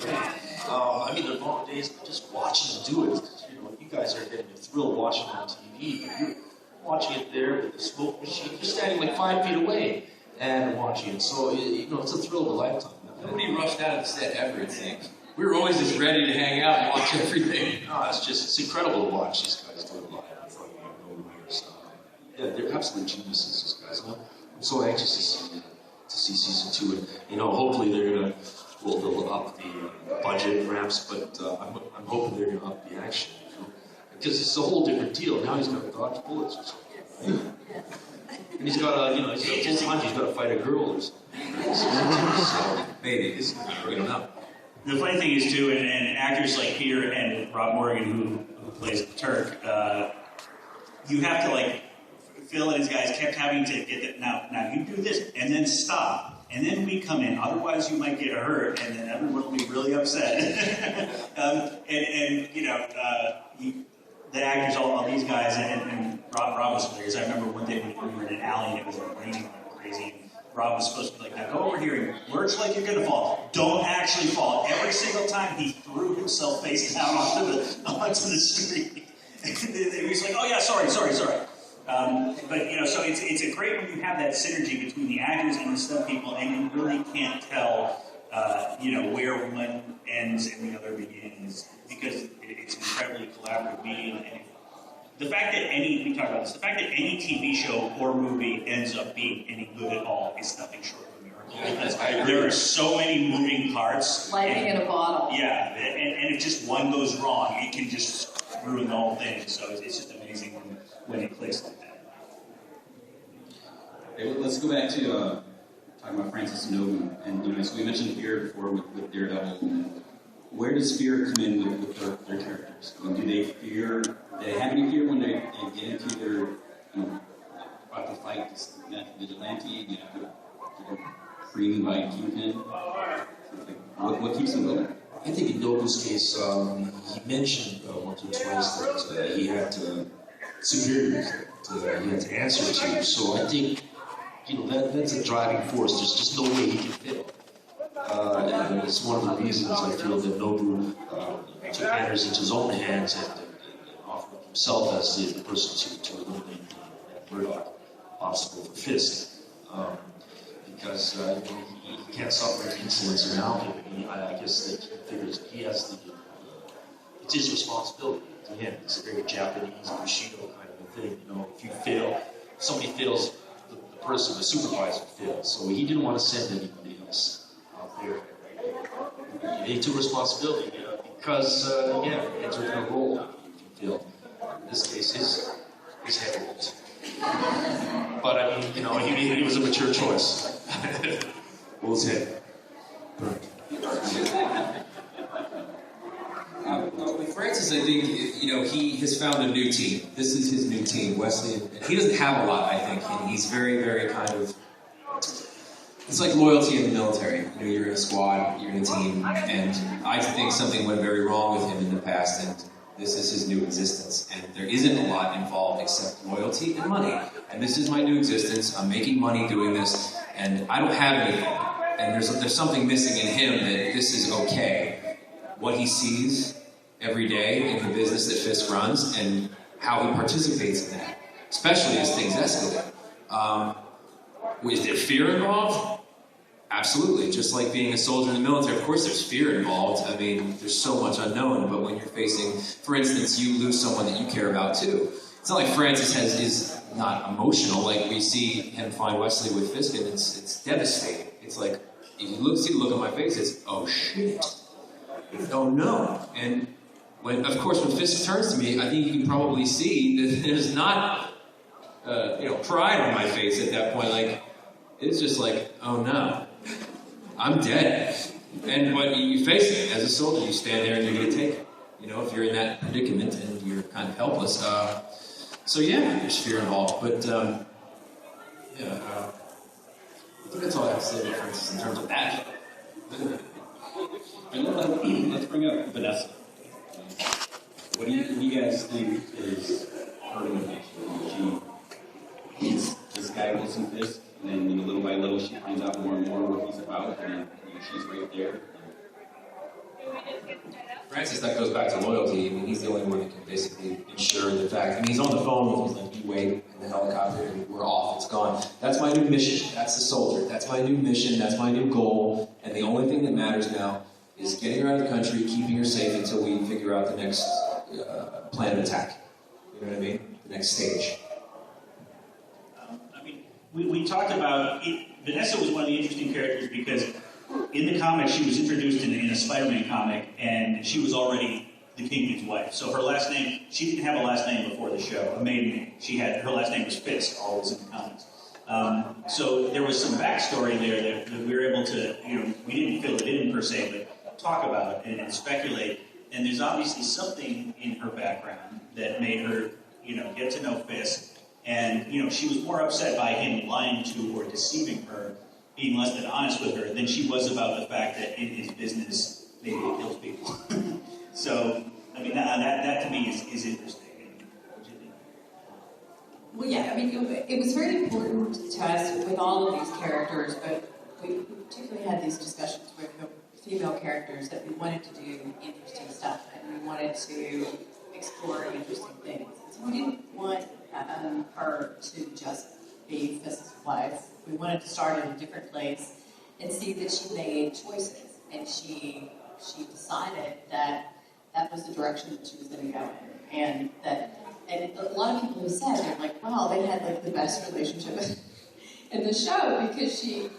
I mean, the long days, but just watching them do it. You know, you guys are getting a thrill watching it on TV. You're watching it there with the smoke machine. You're standing like 5 feet away and watching it. So, you know, it's a thrill of a lifetime. Nobody rushed out of the set ever, it seems. We were always just ready to hang out and watch everything. No, it's incredible to watch these guys do it live in front of you, Nobu or stuff. Yeah, they're absolute geniuses, these guys. I'm so anxious to see season 2, and you know, hopefully they'll up the budget ramps, but I'm hoping they're gonna up the action, you know? Because it's a whole different deal. Now he's got to dodge bullets or something, right? And he's got to, he's got to fight a girl or something. So maybe we don't know. The funny thing is, too, and actors like Peter and Rob Morgan, who plays Turk, you have to, like, Phil and his guys kept having to get that, now you do this, and then stop, and then we come in, otherwise you might get hurt, and then everyone will be really upset. The actors, all these guys, and Rob was hilarious. I remember one day when we were in an alley, and it was raining like crazy, Rob was supposed to be like, now go over here and lurch like you're going to fall. Don't actually fall. Every single time he threw himself face down onto the street. He was like, oh yeah, sorry. But, you know, so it's a great when you have that synergy between the actors and the stunt people, and you really can't tell, where one ends and the other begins, because it's an incredibly collaborative medium. And the fact that any TV show or movie ends up being any good at all is nothing short of a miracle. Because there are so many moving parts. Lightning in a bottle. Yeah, and if just one goes wrong, it can just ruin the whole thing. So it's just amazing when it clicks like that. Okay, let's go back to talking about Francis Nobu. And so we mentioned fear before with Daredevil. Where does fear come in with their characters? I mean, do they have any fear when they get into their, about to fight this vigilante, they're creamed by Kingpin? What keeps them going? I think in Nobu's case, he mentioned once or twice that he had superiors that he had to answer to. So I think, that's a driving force. There's just no way he can fail. And it's one of the reasons I feel that Nobu took matters into his own hands and offered himself as the person to eliminate that Murdoch obstacle for Fisk. Because he can't suffer insolence around him. I guess that he figures he has it's his responsibility. To him, it's a very Japanese Bushido kind of a thing. If you fail, if somebody fails, the supervisor fails. So he didn't want to send anybody else out there. He took responsibility because, it's a role you can feel. In this case, his head rolls. But I mean, he was a mature choice. What was it? With Francis, I think, he has found a new team. This is his new team, Wesley. And he doesn't have a lot, I think. And he's very, very kind of... It's like loyalty in the military. You're in a squad, you're in a team. And I think something went very wrong with him in the past. And this is his new existence. And there isn't a lot involved except loyalty and money. And this is my new existence. I'm making money doing this. And I don't have anything. And there's something missing in him that this is okay. What he sees every day in the business that Fisk runs and how he participates in that, especially as things escalate. Is there fear involved? Absolutely. Just like being a soldier in the military, of course there's fear involved. I mean, there's so much unknown, but when you're facing, for instance, you lose someone that you care about too. It's not like Francis is not emotional. Like we see him find Wesley with Fisk, and it's devastating. It's like, if you see the look on my face, it's, oh shit. Oh no. And when Fisk turns to me, I think you can probably see that there's not, pride on my face at that point. Like, it's just like, oh no. I'm dead. But you face it. As a soldier, you stand there and you're going to take it. If you're in that predicament and you're kind of helpless. So yeah, there's fear involved. But I think that's all I have to say about Francis in terms of that. And let's bring up Vanessa. What do you guys think is her motivation? She meets this guy Wilson Fisk, and then little by little she finds out more and more what he's about, and then she's right there. Francis, that goes back to loyalty. I mean, he's the only one that can basically ensure the fact. I mean, he's on the phone with like, you wait in the helicopter, and we're off. It's gone. That's my new mission. That's the soldier. That's my new mission. That's my new goal. And the only thing that matters now is getting her out of the country, keeping her safe until we figure out the next plan of attack. You know what I mean? The next stage. We talked about it. Vanessa was one of the interesting characters because in the comic she was introduced in a Spider-Man comic, and she was already the Kingpin's wife. So her last name, she didn't have a last name before the show, a maiden name. Her last name was Fisk, always in the comics. So there was some backstory there that we were able to, we didn't fill it in per se, but talk about and speculate. And there's obviously something in her background that made her, get to know Fisk. And, she was more upset by him lying to or deceiving her, being less than honest with her, than she was about the fact that in his business, maybe he kills people. So, I mean, that to me is interesting. Well, yeah, I mean, it was very important to us with all of these characters, but we particularly had these discussions with the female characters that we wanted to do interesting stuff, and we wanted to explore interesting things. So we didn't want her to just be Fisk's wife. We wanted to start in a different place and see that she made choices, and she decided that that was the direction that she was going to go in, and a lot of people who said, they're like, wow, they had like the best relationship in the show because she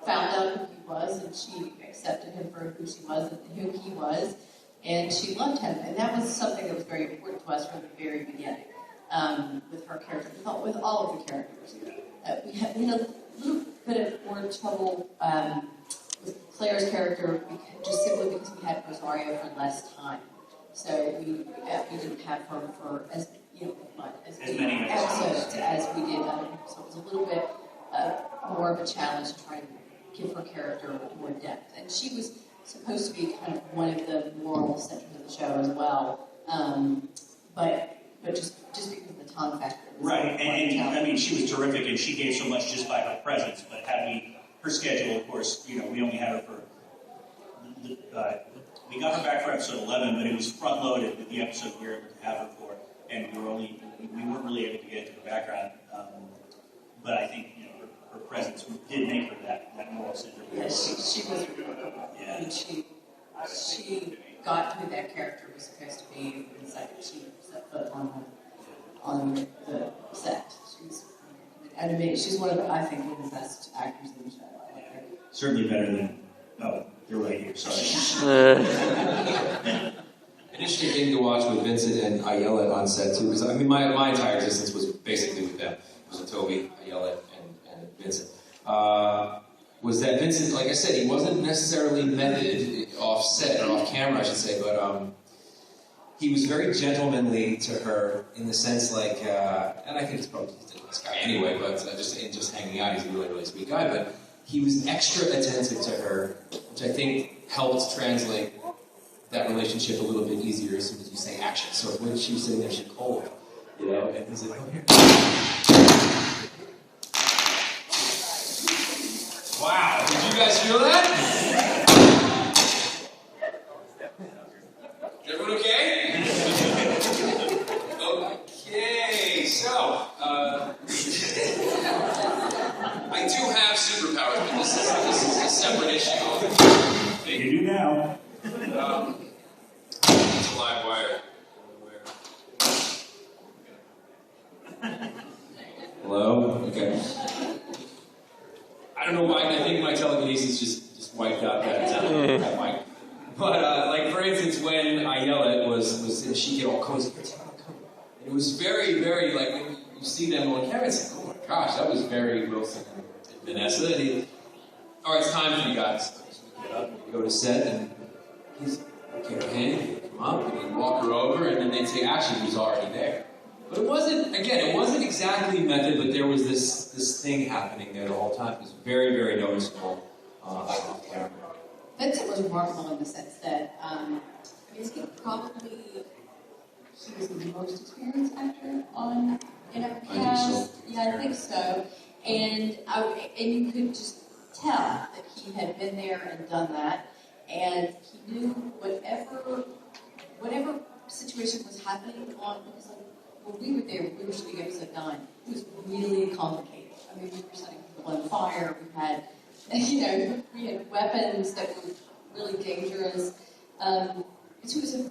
found out who he was and she accepted him for who she was and who he was, and she loved him, and that was something that was very important to us from the very beginning. With her character, with all of the characters. We had a little bit of more trouble with Claire's character just simply because we had Rosario for less time. So we didn't have her for as many episodes as we did other people. So it was a little bit more of a challenge to try to give her character more depth. And she was supposed to be kind of one of the moral centers of the show as well. But just because of the time factor. Right, and I mean, she was terrific, and she gave so much just by her presence. But her schedule, of course, we only had her for. We got her back for episode 11, but it was front loaded with the episode we were able to have her for, and we weren't really able to get into her background. But I think her presence did make her that moral center. Yeah, she was. Yeah. I mean, she got who that character was supposed to be the second she set foot on the set. She's one of the best actors in the show. Certainly better than. Oh, you're right here. Sorry. An interesting thing to watch with Vincent and Ayala on set too, because I mean my entire existence was basically with them. It was with Toby, Ayala, and Vincent. Was that Vincent, like I said, he wasn't necessarily method off set or off camera, I should say, but he was very gentlemanly to her in the sense like, and I think he's probably a nice guy anyway, but just hanging out, he's a really, really sweet guy, but he was extra attentive to her, which I think helped translate that relationship a little bit easier as soon as you say action. So when she was sitting there, she's cold, and he's like, oh, here. Wow, did you guys feel that? Is everyone okay? Okay, so, I do have superpowers, but this You do now. It's a live wire. Hello? Okay. I don't know why, I think my telekinesis just wiped out that mic. But, like, for instance, when I yell it was she get all cozy. And it was very, very, like, when you see them on camera, it's like, oh my gosh, that was very Wilson and Vanessa. And all right, it's time for you guys. So we get up, we go to set, and he's, okay, her hand, come up, and he'd walk her over, and then they'd say action, was already there. But it wasn't exactly method, but there was this thing happening there the whole time. It was very, very noticeable off camera. Vincent was remarkable in the sense that, he was the most experienced actor on cast. I think so. And you could just tell that he had been there and done that, and he knew whatever situation was happening on, because like, when we were there, we were shooting episode 9. It was really complicated. I mean, we were setting people on fire. We had, we had weapons that were really dangerous. So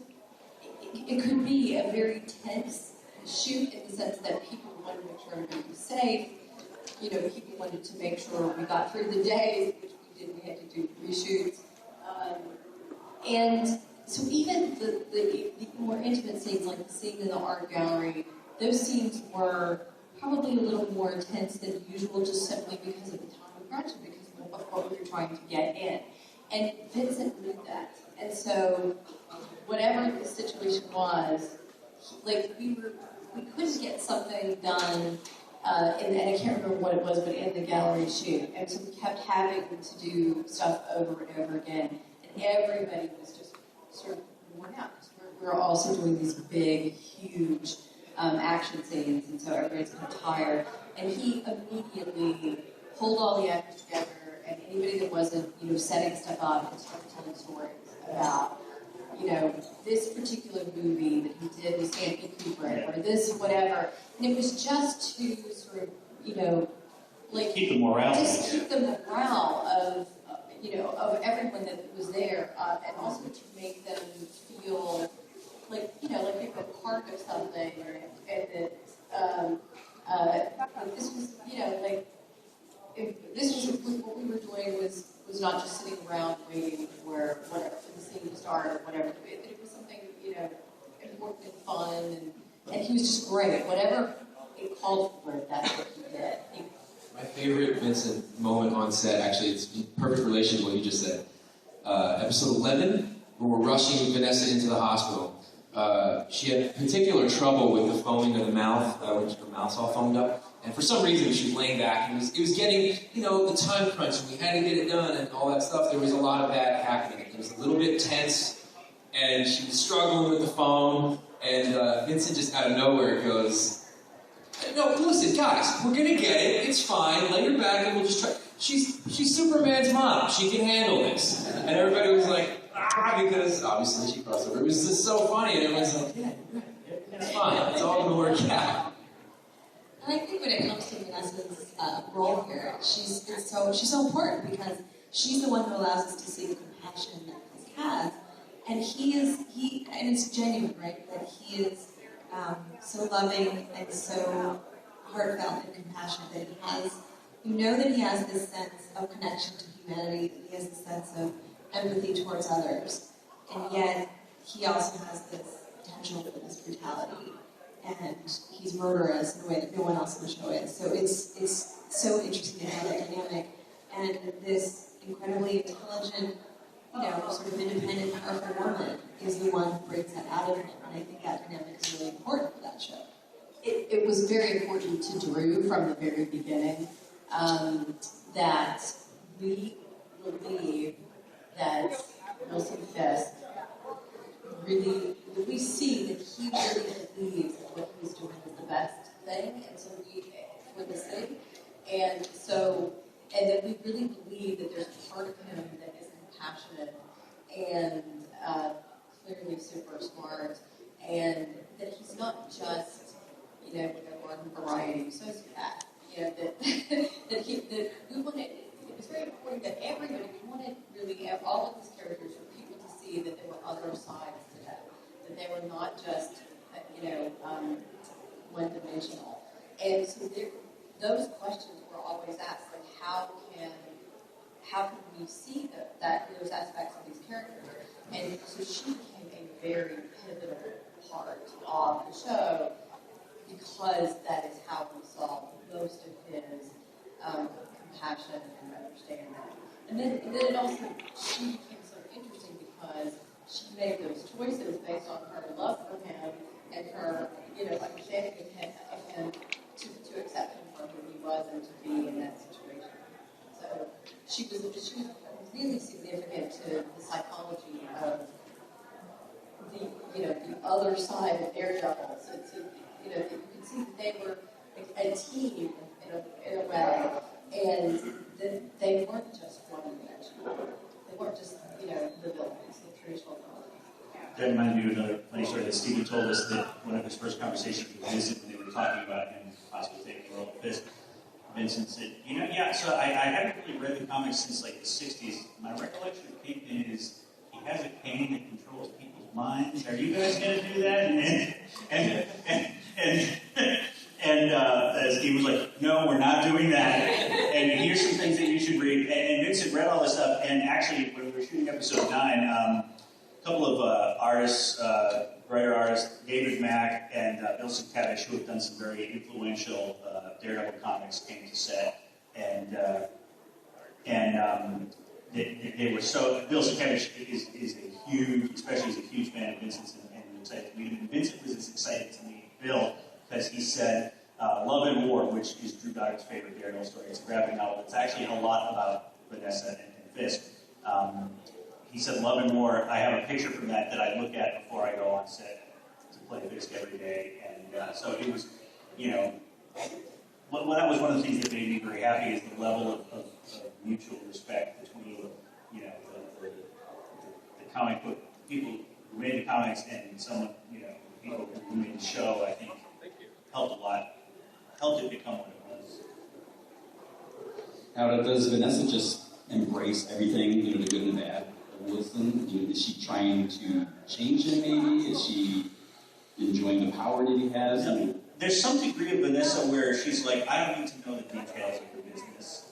it could be a very tense shoot in the sense that people wanted to make sure everybody was safe. People wanted to make sure we got through the day, which we did. We had to do reshoots. And so even the more intimate scenes, like the scene in the art gallery, those scenes were probably a little more intense than usual, just simply because of the time of production, because of what we were trying to get in. And Vincent knew that. And so whatever the situation was, we couldn't get something done, and I can't remember what it was, but in the gallery shoot. And so we kept having to do stuff over and over again. And everybody was just sort of worn out, because we're also doing these big, huge action scenes, and so everybody's kind of tired. And he immediately pulled all the actors together, and anybody that wasn't, setting stuff up and started telling stories about, this particular movie that he did with Stanley Kubrick, or this whatever. And it was just to sort of, keep the morale. Just keep the morale of everyone that was there, and also to make them feel like they were part of something, and that this was, this was what we were doing was not just sitting around waiting for the scene to start or whatever. It was something important and fun, and he was just great. Whatever it called for, that's what he did. My favorite Vincent moment on set, actually, it's in perfect relation to what you just said. Episode 11, where we're rushing Vanessa into the hospital. She had particular trouble with the foaming of the mouth, when her mouth's all foamed up. And for some reason, she was laying back, and it was getting, the time crunch, and we had to get it done, and all that stuff. There was a lot of that happening. It was a little bit tense, and she was struggling with the foam, and Vincent just out of nowhere goes, no, listen, guys, we're gonna get it. It's fine. Lay her back, and we'll just try. She's Superman's mom. She can handle this. And everybody was like, because obviously she crossed over. It was just so funny, and everyone's like, yeah, it's fine. It's all gonna work out. And I think when it comes to Vanessa's role here, she's so important, because she's the one who allows us to see the compassion that he has, and and it's genuine, right? That he is so loving and so heartfelt and compassionate that he has. That he has this sense of connection to humanity, that he has this sense of empathy towards others, and yet he also has this potential for this brutality. And he's murderous in a way that no one else in the show is. So it's so interesting to have that dynamic. And this incredibly intelligent, sort of independent, powerful woman is the one who brings that out of him. And I think that dynamic is really important for that show. It was very important to Drew from the very beginning that we believe that Wilson Fisk really, we see that he really believes that what he's doing is the best thing, and so for the city, and that we really believe that there's a part of him that is compassionate and clearly super smart, and that he's not just, a garden variety sociopath. That we wanted. It was very important that everybody, we wanted really all of his characters and not just, one-dimensional. And so those questions were always asked, like how can we see those aspects of these characters? And so she became a very pivotal part of the show because that is how we saw most of his compassion and understanding. And then it also, she became so interesting because she made those choices based on her love for him and her, understanding of him to accept him for who he was and to be in that situation. So she was really significant to the psychology of the other side of Daredevil. So you could see that they were a team in a way, and that they weren't just one-dimensional. They weren't just the villains, the traditional villains. That reminded me of another funny story that Stephen told us that one of his first conversations with Vincent when they were talking about him possibly taking the role of Fisk. Vincent said, so I haven't really read the comics since like the 60s. My recollection of Kingpin is he has a cane that controls people's minds. Are you guys going to do that? And Steve was like, no, we're not doing that. And here's some things that you should read. And Vincent read all this stuff. And actually, when we were shooting episode 9, a couple of artists, writer-artists, David Mack and Bill Sienkiewicz, who have done some very influential Daredevil comics, came to set. And they were so. Bill Sienkiewicz is a huge, especially is a huge fan of Vincent's, and excited to meet him. And Vincent was as excited to meet Bill because he said, "Love and War," which is Drew Goddard's favorite Daredevil story. It's a graphic novel. It's actually a lot about Vanessa and Fisk. He said, "Love and War." I have a picture from that I look at before I go on set to play Fisk every day, and so it was, well, that was one of the things that made me very happy is the level of mutual respect between, the comic book people who made the comics and someone, people who made the show. I think helped a lot, helped it become what it was. Now, does Vanessa just embrace everything, the good and the bad of Wilson? Is she trying to change him, maybe? Is she enjoying the power that he has? There's some degree of Vanessa where she's like, I don't need to know the details of your business,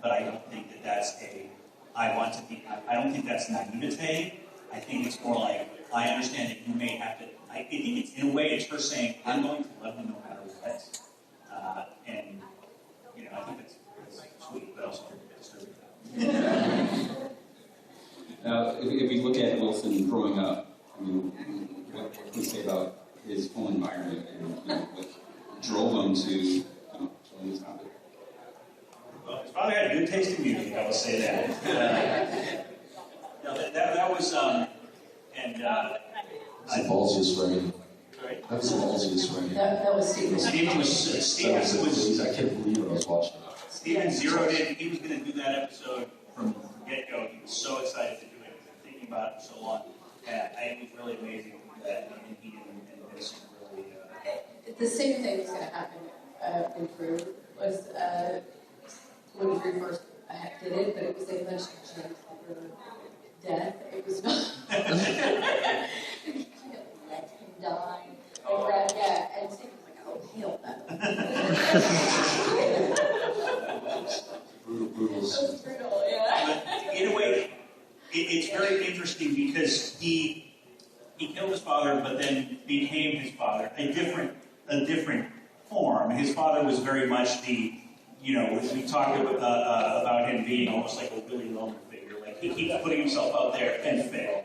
but I don't think that's I don't think that's naivete. I think it's more like, I understand that you may have to, I think it's, in a way, it's her saying, I'm going to love you no matter what. And, I think that's sweet, but also disturbing. Now, if we look at Wilson growing up, what can we say about his whole environment and what drove him to join this topic? Well, his father had good taste in music, I will say that. That was, That's the ballsiest framing. Sorry? That was the ballsiest framing. That was Stephen. I can't believe it. I was watching it. Stephen zeroed in. He was going to do that episode from the get-go. He was so excited to do it. Thinking about it for so long. And it was really amazing to do that. And he and Vincent really... The same thing was going to happen in Crew. Was when Drew first did it, but it was they mentioned James death. It was not. Let him die. And Steve was like, "Oh, he'll Brutal. It was brutal, yeah. But in a way, it's very interesting because he killed his father, but then became his father, a different form. His father was very much the, we talked about him being almost like a Willy Loman figure. Like he keeps putting himself out there and failed.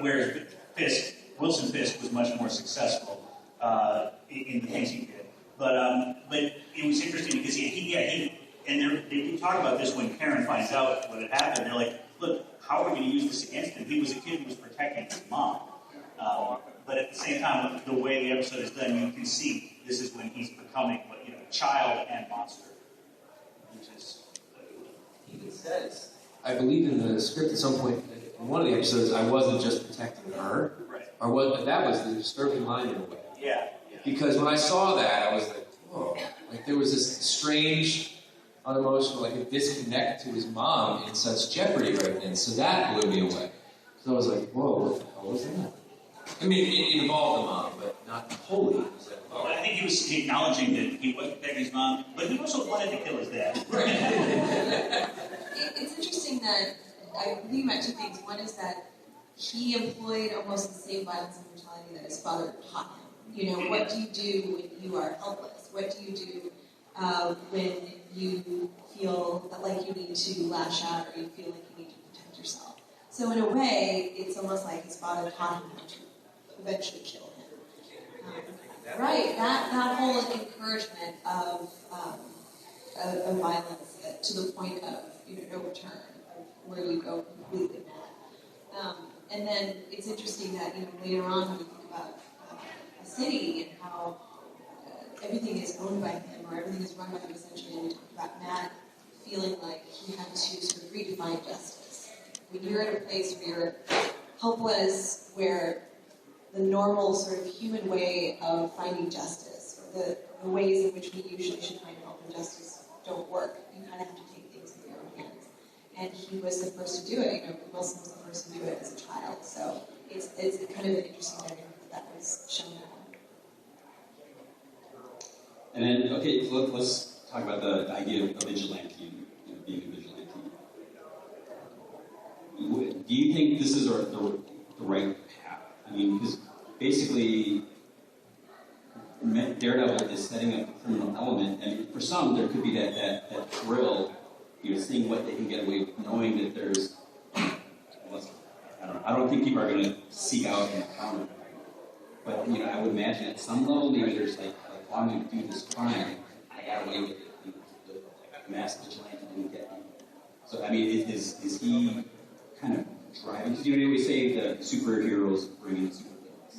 Whereas Wilson Fisk was much more successful in the things he did. But it was interesting because they do talk about this when Karen finds out what had happened. They're like, look, how are we going to use this against him? He was a kid who was protecting his mom. But at the same time, the way the episode is done, you can see this is when he's becoming, child and monster. Which is... He even says, I believe in the script at some point, in one of the episodes, I wasn't just protecting her. Right. Or that was the disturbing line in a way. Yeah. Because when I saw that, I was like, whoa. Like there was this strange unemotional, like a disconnect to his mom in such jeopardy right then. So that blew me away. So I was like, whoa, what the hell was that? I mean, it involved the mom, but not wholly. Well, I think he was acknowledging that he wasn't protecting his mom, but he also wanted to kill his dad. It's interesting that I think about two things. One is that he employed almost the same violence and brutality that his father taught him. You know, what do you do when you are helpless? What do you do when you feel like you need to lash out or you feel like you need to protect yourself? So in a way, it's almost like his father taught him how to eventually kill him. Right, that whole encouragement of violence to the point of no return, of where you go completely mad. And then it's interesting that later on when you think about a city and how everything is owned by him or everything is run by him essentially, and we talk about Matt feeling like he had to sort of redefine justice. When you're at a place where you're helpless, where the normal sort of human way of finding justice, or the ways in which we usually should find help and justice don't work, you kind of have to take things in your own hands. And he was the first to do it. Wilson was the first to do it as a child. So it's kind of an interesting dynamic that was shown that one. And then, okay, let's talk about the idea of vigilante, being a vigilante. Do you think this is the right path? I mean, because basically, Daredevil is setting up the criminal element, and for some, there could be that thrill, seeing what they can get away with, knowing that there's, I don't think people are going to seek out and encounter them. But, I would imagine at some level, maybe there's like I'm going to do this crime, I got away with it. The mass vigilante didn't get me. So, I mean, is he kind of driving? Because, they always say the superheroes bring in supervillains.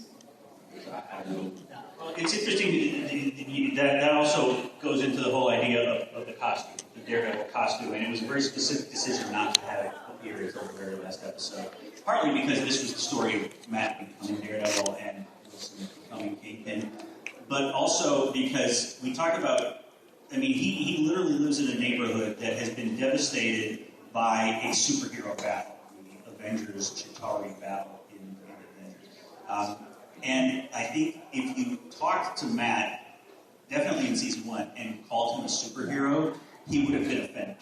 So, I don't know. Well, it's interesting that also goes into the whole idea of the costume, the Daredevil costume, and it was a very specific decision not to have it appear until the very last episode. Partly because this was the story of Matt becoming Daredevil and Wilson becoming Kingpin, but also because we talk about, he literally lives in a neighborhood that has been devastated by a superhero battle, the Avengers Chitauri battle in Avengers. And I think if you talked to Matt, definitely in season 1, and called him a superhero, he would have been offended.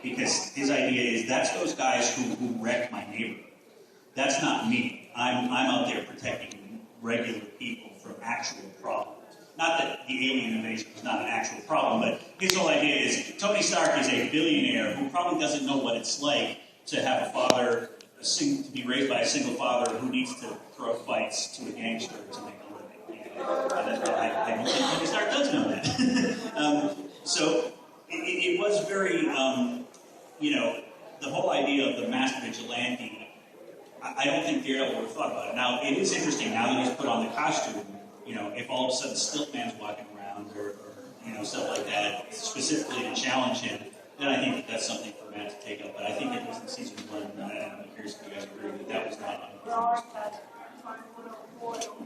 Because his idea is, that's those guys who wrecked my neighborhood. That's not me. I'm out there protecting regular people from actual problems. Not that the alien invasion was not an actual problem, but his whole idea is, Tony Stark is a billionaire who probably doesn't know what it's like to have a father, to be raised by a single father who needs to throw fights to a gangster to make a living. And I don't think Tony Stark does know that. So it was very, the whole idea of the master vigilante, I don't think Daredevil would have thought about it. Now, it is interesting, now that he's put on the costume, if all of a sudden Stiltman's walking around or stuff like that, specifically to challenge him, then I think that's something for Matt to take up. But I think it was in season 1, and I'm curious if you guys agree that was not on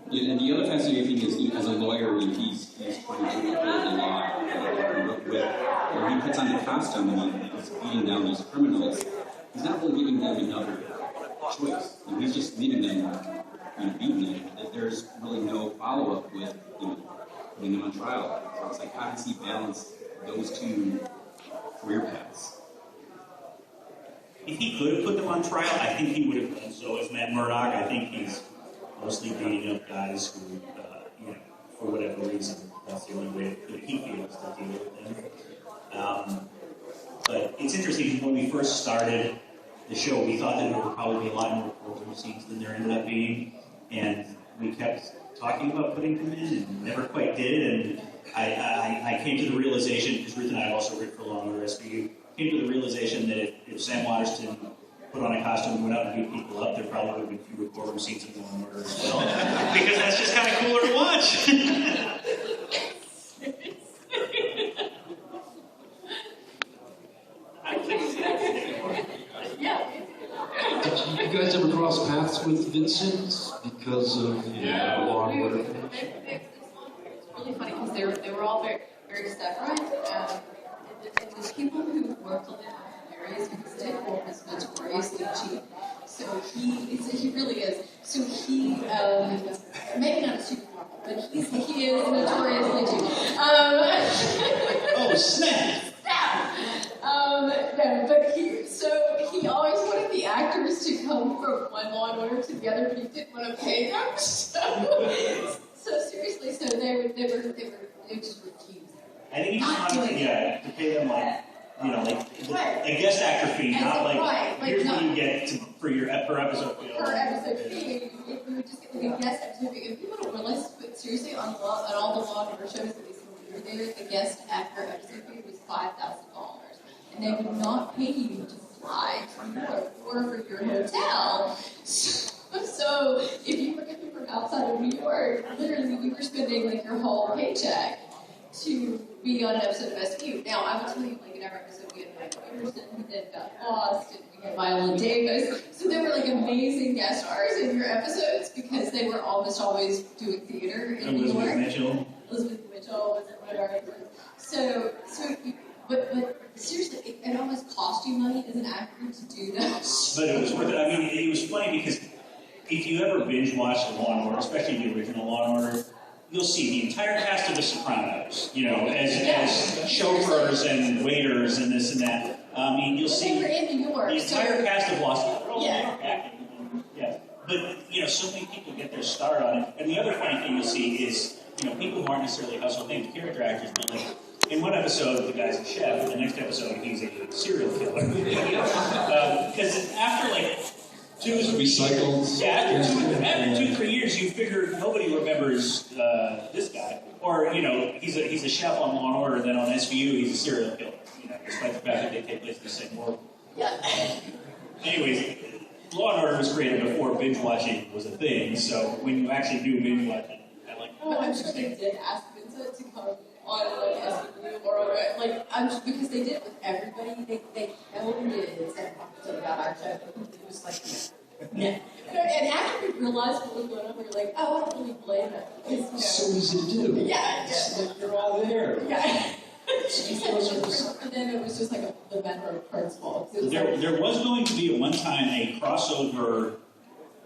Yeah, and the other fascinating thing is, as a lawyer, he's trying to uphold the law. When he puts on the costume and he's beating down these criminals, he's not really giving them another choice. He's just leaving them, beating them. There's really no follow-up with, putting them on trial. So it's like, how does he balance those two career paths? If he could have put them on trial, I think he would have done so as Matt Murdock. I think he's mostly beating up guys who, for whatever reason, that's the only way that he feels to deal with them. But it's interesting, when we first started the show, we thought that there would probably be a lot more courtroom scenes than there ended up being, and we kept talking about putting them in and never quite did, and I came to the realization, because Ruth and I have also written for Law and Order SVU, came to the realization that if Sam Waterston put on a costume and went out and beat people up, there probably would have been fewer courtroom scenes in Law and Order as well, because that's just kind of cooler to watch. Did you guys ever cross paths with Vincent because of Law and Order? It's really funny because they were all very, very separate. the people who worked on it are hilarious because Daredevil was notoriously cheap. So he really is. So he, maybe not a supermodel, but he is notoriously cheap. Oh, snap! No, but he always wanted the actors to come from one Law and Order to the other, but he didn't want to pay them. So seriously, so they just refused. I think he just wanted to pay them like a guest actor fee, not like here's what you get for your per episode fee. Per episode fee, if we would just get like a guest episode fee, and people don't realize, but seriously, on all the Law and Order shows that we were there, the guest actor episode fee was $5,000. And they would not pay you to fly to New York or for your hotel. So if you were coming from outside of New York, literally you were spending like your whole paycheck to be on an episode of SVU. Now I will tell you, like in our episode we had Michael Emerson, who then got lost, and we had Viola Davis. So they were like amazing guest stars in your episodes because they were almost always doing theater in New York. Elizabeth Mitchell was one of our favorites. But seriously, it almost cost you money as an actor to do that. But it was worth it. I mean, it was funny because if you ever binge watch the Law and Order, especially the original Law and Order, you'll see the entire cast of The Sopranos, as chauffeurs and waiters and this and that. I mean, you'll see they were in New York, the entire cast of Lost. Yeah. But so many people get their start on it. And the other funny thing you'll see is people who aren't necessarily household named character actors, but like. In one episode, the guy's a chef. In the next episode, he's a serial killer. Because after like recycled. Yeah, after 2-3 years, you figure nobody remembers this guy, or he's a chef on Law and Order, and then on SVU he's a serial killer. Despite the fact that they take place in the same world. Yeah. Anyways, Law and Order was created before binge watching was a thing. So when you actually do binge watching, I'm like, But I'm sure they did ask Vincent to come on SVU or on because they did it with everybody. They held it about our show. It was like, yeah. And after we realized what was going on, we were like, oh, I don't really blame them. It's so easy to do. Yeah. You're all there. Yeah. And then it was just like the member principle. There was going to be at one time a crossover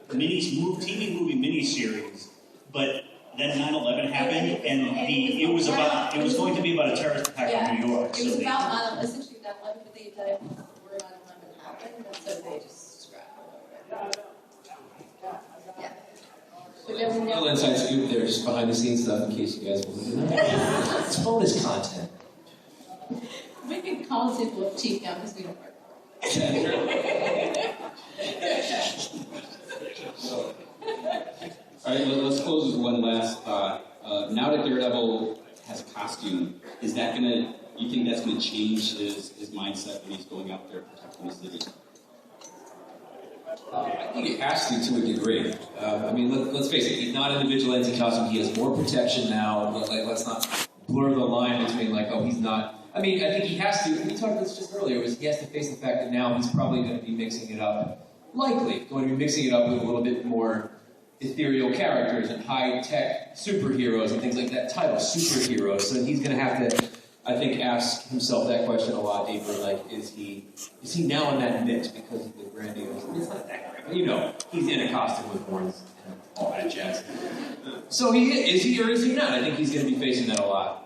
TV movie miniseries, but then 9/11 happened, and it was going to be about a terrorist attack in New York. It was about 9/11, essentially 9/11, but they had done it before 9/11 happened, and so they just scrapped it. Yeah. But there was no Little inside scoop there, just behind the scenes stuff in case you guys want to know. It's bonus content. We can call people cheap now because we don't work. All right, let's close with one last thought. Now that Daredevil has a costume, is that you think that's gonna change his mindset when he's going out there protecting the city? I think it has to a degree. I mean, let's face it, he's not in the vigilante costume. He has more protection now. Let's not blur the line between he's not. I mean, I think he has to. We talked about this just earlier. He has to face the fact that now he's probably going to be mixing it up. Likely going to be mixing it up with a little bit more ethereal characters and high-tech superheroes and things like that. Title superheroes. So he's going to have to, I think, ask himself that question a lot deeper. Is he now in that mix because of the grandiose? It's not that great, but he's in a costume with horns and all that jazz. So is he or is he not? I think he's going to be facing that a lot.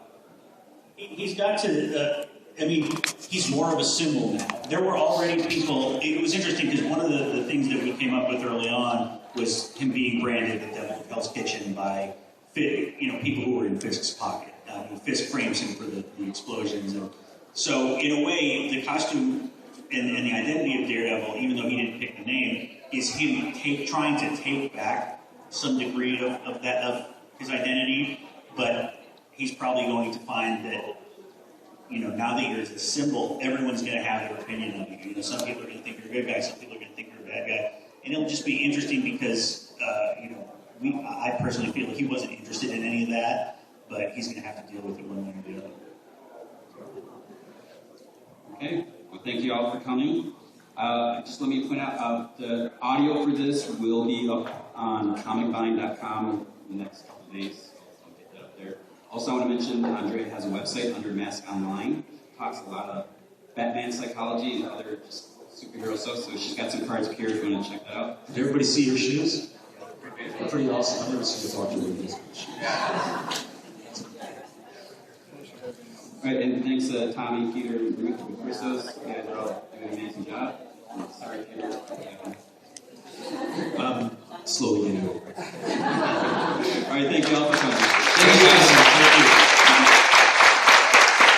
He's got to. He's more of a symbol now. There were already people. It was interesting because one of the things that we came up with early on was him being branded the Devil of Hell's Kitchen by people who were in Fisk's pocket. Fisk frames him for the explosions, and so in a way, the costume and the identity of Daredevil, even though he didn't pick the name, is him trying to take back some degree of his identity, but he's probably going to find that, now that you're a symbol, everyone's going to have their opinion of you. Some people are going to think you're a good guy, some people are going to think you're a bad guy. And it'll just be interesting because, I personally feel like he wasn't interested in any of that, but he's going to have to deal with it one way or the other. Okay, well, thank you all for coming. Just let me point out, the audio for this will be up on comicbind.com in the next couple of days. I'll get that up there. Also, I want to mention Andrea has a website under Mask Online. talks a lot of Batman psychology and other just superhero stuff. So she's got some cards up here if you want to check that out. Did everybody see your shoes? They're pretty awesome. I've never seen a doctor with these shoes. All right, and thanks to Tommy, Peter, and Ruth, and Christos. You guys are all doing an amazing job. Sorry, Peter. Slowly getting over it. All right, thank you all for coming.